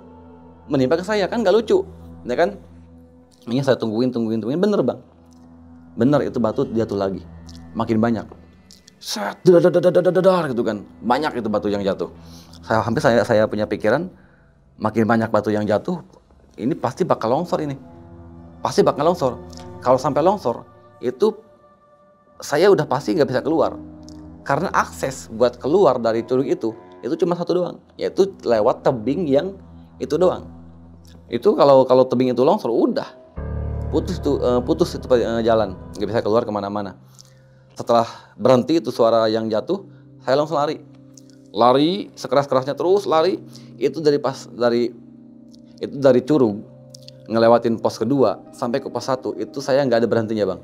menimpa ke saya, kan nggak lucu, ya kan? Ini saya tungguin, bener bang, itu batu jatuh lagi, makin banyak. Gitu kan, banyak itu batu yang jatuh. Saya punya pikiran, makin banyak batu yang jatuh, ini pasti bakal longsor Kalau sampai longsor, itu saya udah pasti nggak bisa keluar, karena akses buat keluar dari Curug itu cuma satu doang, yaitu lewat tebing yang itu doang. Itu kalau tebing itu longsor, udah putus itu jalan, nggak bisa keluar kemana-mana. Setelah berhenti itu suara yang jatuh, saya langsung lari sekeras-kerasnya, terus lari. Itu dari Curug ngelewatin pos kedua sampai ke pos 1, itu saya nggak ada berhentinya bang.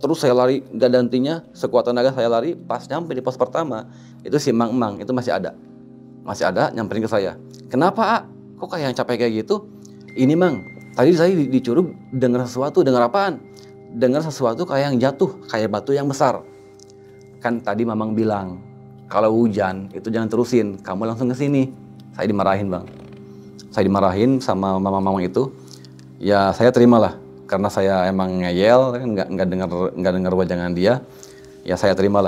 Terus saya lari nggak ada hentinya, sekuat tenaga saya lari. Pas nyampe di pos pertama, itu si Mang itu masih ada nyamperin ke saya. Kenapa kok kayak yang capek kayak gitu? Ini Mang, tadi saya di Curug dengar apaan? Dengar sesuatu kayak yang jatuh, kayak batu yang besar. Kan tadi Mamang bilang, kalau hujan itu jangan terusin, kamu langsung ke sini. Saya dimarahin bang. Saya dimarahin sama Mamang itu. Ya saya terimalah, karena saya emang ngeyel, nggak dengar wajangan dia. Ya saya terima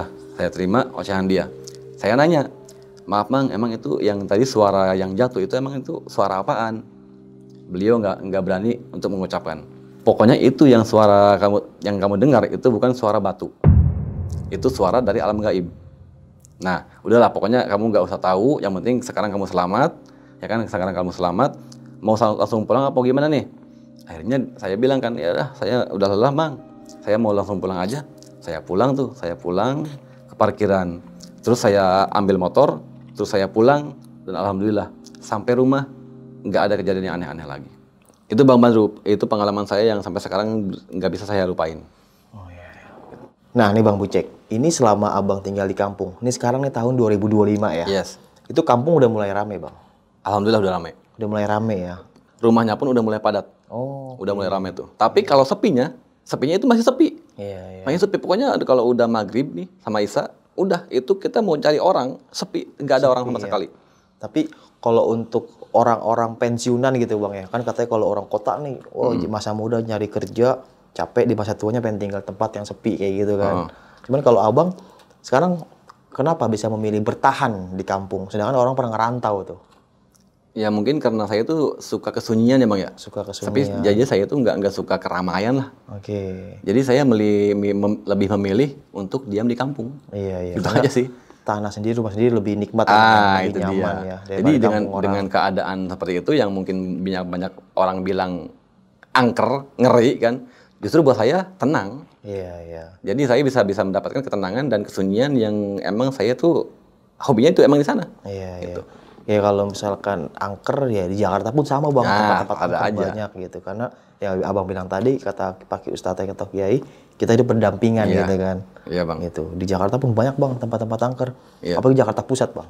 ocehan dia. Saya nanya, maaf Mang, emang itu yang tadi suara yang jatuh itu emang itu suara apaan? Beliau nggak berani untuk mengucapkan. Pokoknya itu yang suara yang kamu dengar itu bukan suara batu. Itu suara dari alam gaib. Nah, udahlah pokoknya kamu nggak usah tahu, yang penting sekarang kamu selamat, ya kan? Sekarang kamu selamat, mau langsung pulang apa gimana nih? Akhirnya saya bilang kan, ya udah saya udah lelah Bang, saya mau langsung pulang aja. Saya pulang ke parkiran. Terus saya ambil motor, terus saya pulang, dan alhamdulillah sampai rumah nggak ada kejadian yang aneh-aneh lagi. Itu Bang Badru, itu pengalaman saya yang sampai sekarang nggak bisa saya lupain. Oh iya. Nah ini Bang Bucek, ini selama abang tinggal di kampung, ini sekarang nih tahun 2025 ya? Yes. Itu kampung udah mulai rame Bang? Alhamdulillah udah rame. Udah mulai rame ya? Rumahnya pun udah mulai padat. Oh. Udah mulai rame tuh. Tapi kalau sepinya itu masih sepi. Iya, iya. Makanya sepi. Pokoknya kalau udah maghrib nih sama Isya, udah itu kita mau cari orang sepi, nggak ada orang sama Iya. sekali. Tapi kalau untuk orang-orang pensiunan gitu Bang ya, kan katanya kalau orang kota nih, masa muda nyari kerja, capek, di masa tuanya pengen tinggal tempat yang sepi kayak gitu kan. Cuman kalau Abang sekarang kenapa bisa memilih bertahan di kampung, sedangkan orang pernah ngerantau tuh? Ya mungkin karena saya tuh suka kesunyian ya Bang ya. Suka Tapi kesunyian. jadi saya tuh nggak suka keramaian lah. Oke. Jadi saya lebih memilih untuk diam di kampung. Iya, iya. Itu Karena aja sih. tanah sendiri, rumah sendiri lebih nikmat kan, lebih Itu nyaman dia. ya. Jadi daripada kampung orang. dengan keadaan seperti itu yang mungkin banyak orang bilang angker, ngeri kan. Justru buat saya tenang. Iya, iya. Jadi saya bisa mendapatkan ketenangan dan kesunyian yang emang saya tuh hobinya itu emang di sana. Iya, Gitu. iya. Ya kalau misalkan angker ya di Jakarta pun sama Bang, Nah, tempat-tempat ada angker aja. banyak gitu. Karena ya Abang bilang tadi, kata Pak Ustadz atau Kiai, kita hidup berdampingan Iya. gitu kan. Iya Bang. Gitu. Di Jakarta pun banyak Bang tempat-tempat angker. Iya. Apalagi Jakarta Pusat Bang.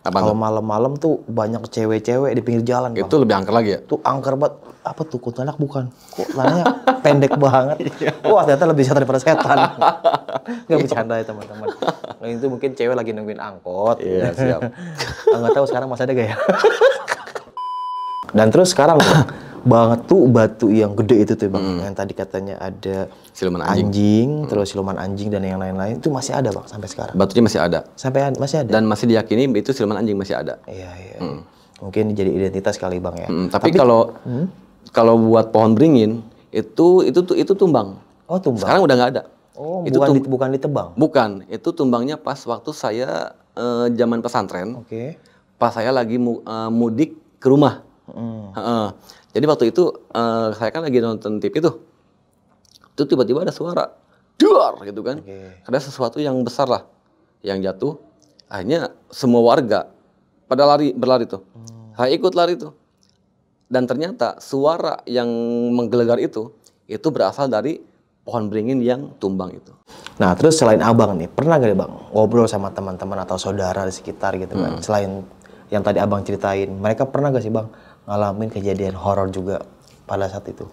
Apa Kalau malam-malam tuh banyak cewek-cewek di pinggir jalan Bang. Itu lebih angker lagi ya? Tuh angker banget. Apa tuh, kuntilanak bukan? Kok lananya pendek banget. Wah ternyata lebih setan daripada setan. Nggak bercanda ya teman-teman. Nah, itu mungkin cewek lagi nungguin angkot. Iya, siap. Nggak tahu sekarang masih ada gak ya? Dan terus sekarang Bang, banget tuh batu yang gede itu tuh Bang. Yang tadi katanya ada Siluman anjing. anjing, terus siluman anjing dan yang lain-lain. Itu masih ada Bang sampai sekarang? Batunya masih ada. Masih ada? Dan masih diyakini itu siluman anjing masih ada. Iya, iya. Mungkin jadi identitas kali Bang ya. Tapi kalau buat pohon beringin itu tumbang. Oh tumbang. Sekarang udah nggak ada. Oh itu bukan ditebang? Bukan, itu tumbangnya pas waktu saya zaman pesantren. Oke. Pas saya lagi mudik ke rumah. Heeh. Jadi waktu itu saya kan lagi nonton TV tuh. Itu tiba-tiba ada suara duar gitu kan. Ada sesuatu yang besar lah yang jatuh. Akhirnya semua warga pada berlari tuh. Saya ikut lari tuh. Dan ternyata suara yang menggelegar itu berasal dari pohon beringin yang tumbang itu. Nah, terus selain Abang nih, pernah gak Bang ngobrol sama teman-teman atau saudara di sekitar gitu kan? Selain yang tadi Abang ceritain, mereka pernah gak sih Bang ngalamin kejadian horor juga pada saat itu?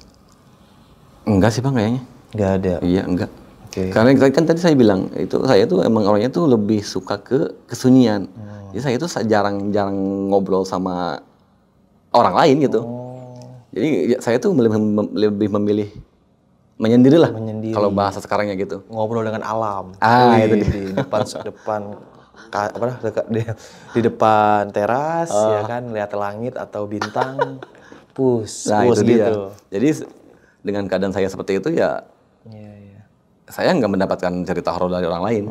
Enggak sih Bang kayaknya. Gak ada? Iya, enggak. Oke. Karena kan tadi saya bilang, saya tuh emang orangnya tuh lebih suka ke kesunyian. Jadi saya tuh jarang ngobrol sama orang lain gitu. Jadi saya tuh lebih memilih menyendiri lah. Menyendiri. Kalau bahasa sekarangnya gitu. Ngobrol dengan alam. Itu di di depan teras ya kan, lihat langit atau bintang. Nah, itu dia. Gitu. Jadi dengan keadaan saya seperti itu ya, saya nggak mendapatkan cerita horor dari orang lain.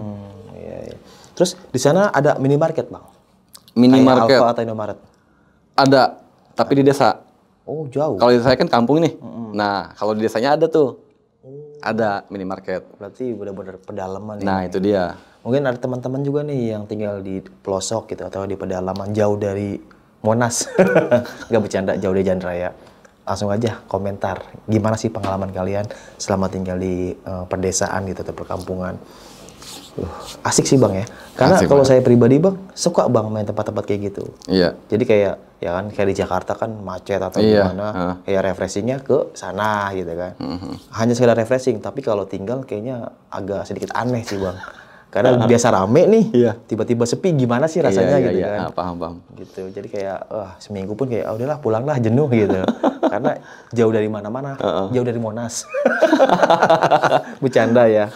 Iya. Terus di sana ada minimarket Bang? Minimarket Kayak Alfa atau Indomaret? ada, tapi di desa. Oh jauh. Kalau di saya kan kampung nih. Nah, kalau di desanya ada tuh. Ada minimarket. Berarti benar-benar pedalaman ya. Nah, itu dia. Mungkin ada teman-teman juga nih yang tinggal di pelosok gitu atau di pedalaman jauh dari Monas. Nggak bercanda, jauh dari Jalan Raya. Langsung aja komentar. Gimana sih pengalaman kalian selama tinggal di pedesaan gitu atau perkampungan? Asik sih Bang ya. Karena Asik kalau banget. saya pribadi Bang, suka Bang main tempat-tempat kayak gitu. Iya. Jadi kayak ya kan kayak di Jakarta kan macet atau Iya, gimana, kayak refreshingnya ke sana gitu kan. Hanya sekedar refreshing, tapi kalau tinggal kayaknya agak sedikit aneh sih Bang. Karena biasa rame nih, Iya. tiba-tiba sepi gimana sih rasanya Iya, gitu iya, kan. iya. Paham. Gitu. Jadi kayak seminggu pun kayak udahlah pulanglah jenuh gitu. Karena jauh dari mana-mana, jauh dari Monas. Bercanda ya.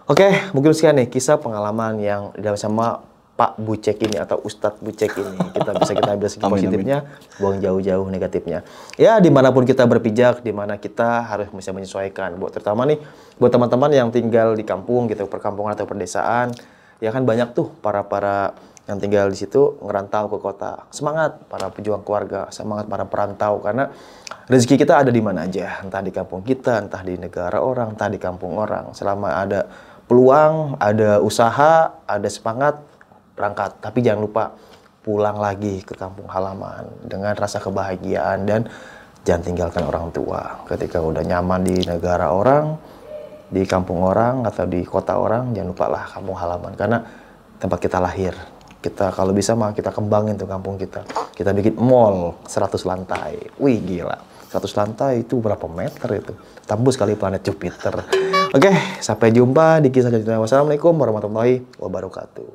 Oke, mungkin sekian nih kisah pengalaman yang sama Pak Bucek ini atau Ustadz Bucek ini. Kita ambil segi positifnya, buang jauh-jauh negatifnya. Ya, dimanapun kita berpijak, dimana kita harus bisa menyesuaikan. Terutama nih buat teman-teman yang tinggal di kampung gitu, perkampungan atau perdesaan, ya kan banyak tuh para yang tinggal di situ ngerantau ke kota. Semangat para pejuang keluarga, semangat para perantau karena rezeki kita ada di mana aja, entah di kampung kita, entah di negara orang, entah di kampung orang. Selama ada peluang, ada usaha, ada semangat, berangkat. Tapi jangan lupa pulang lagi ke kampung halaman dengan rasa kebahagiaan dan jangan tinggalkan orang tua. Ketika udah nyaman di negara orang, di kampung orang atau di kota orang, jangan lupa lah kampung halaman karena tempat kita lahir. Kita kalau bisa mah kita kembangin tuh kampung kita. Kita bikin mall 100 lantai. Wih gila. 100 lantai itu berapa meter itu? Tembus kali planet Jupiter. Oke, sampai jumpa di kisah selanjutnya. Wassalamualaikum warahmatullahi wabarakatuh.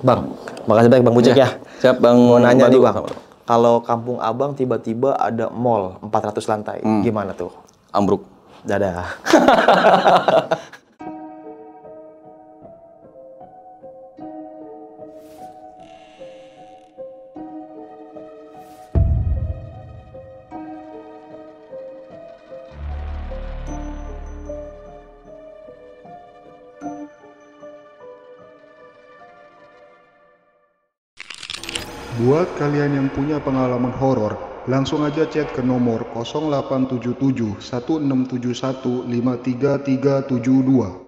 Bang, makasih banyak Bang Bucek ya. Siap Bang. Mau nanya nih Badru. Bang, kalau kampung Abang tiba-tiba ada mall 400 lantai, gimana tuh? Ambruk. Dadah. Buat kalian yang punya pengalaman horor, langsung aja chat ke nomor 0877 1671 53372.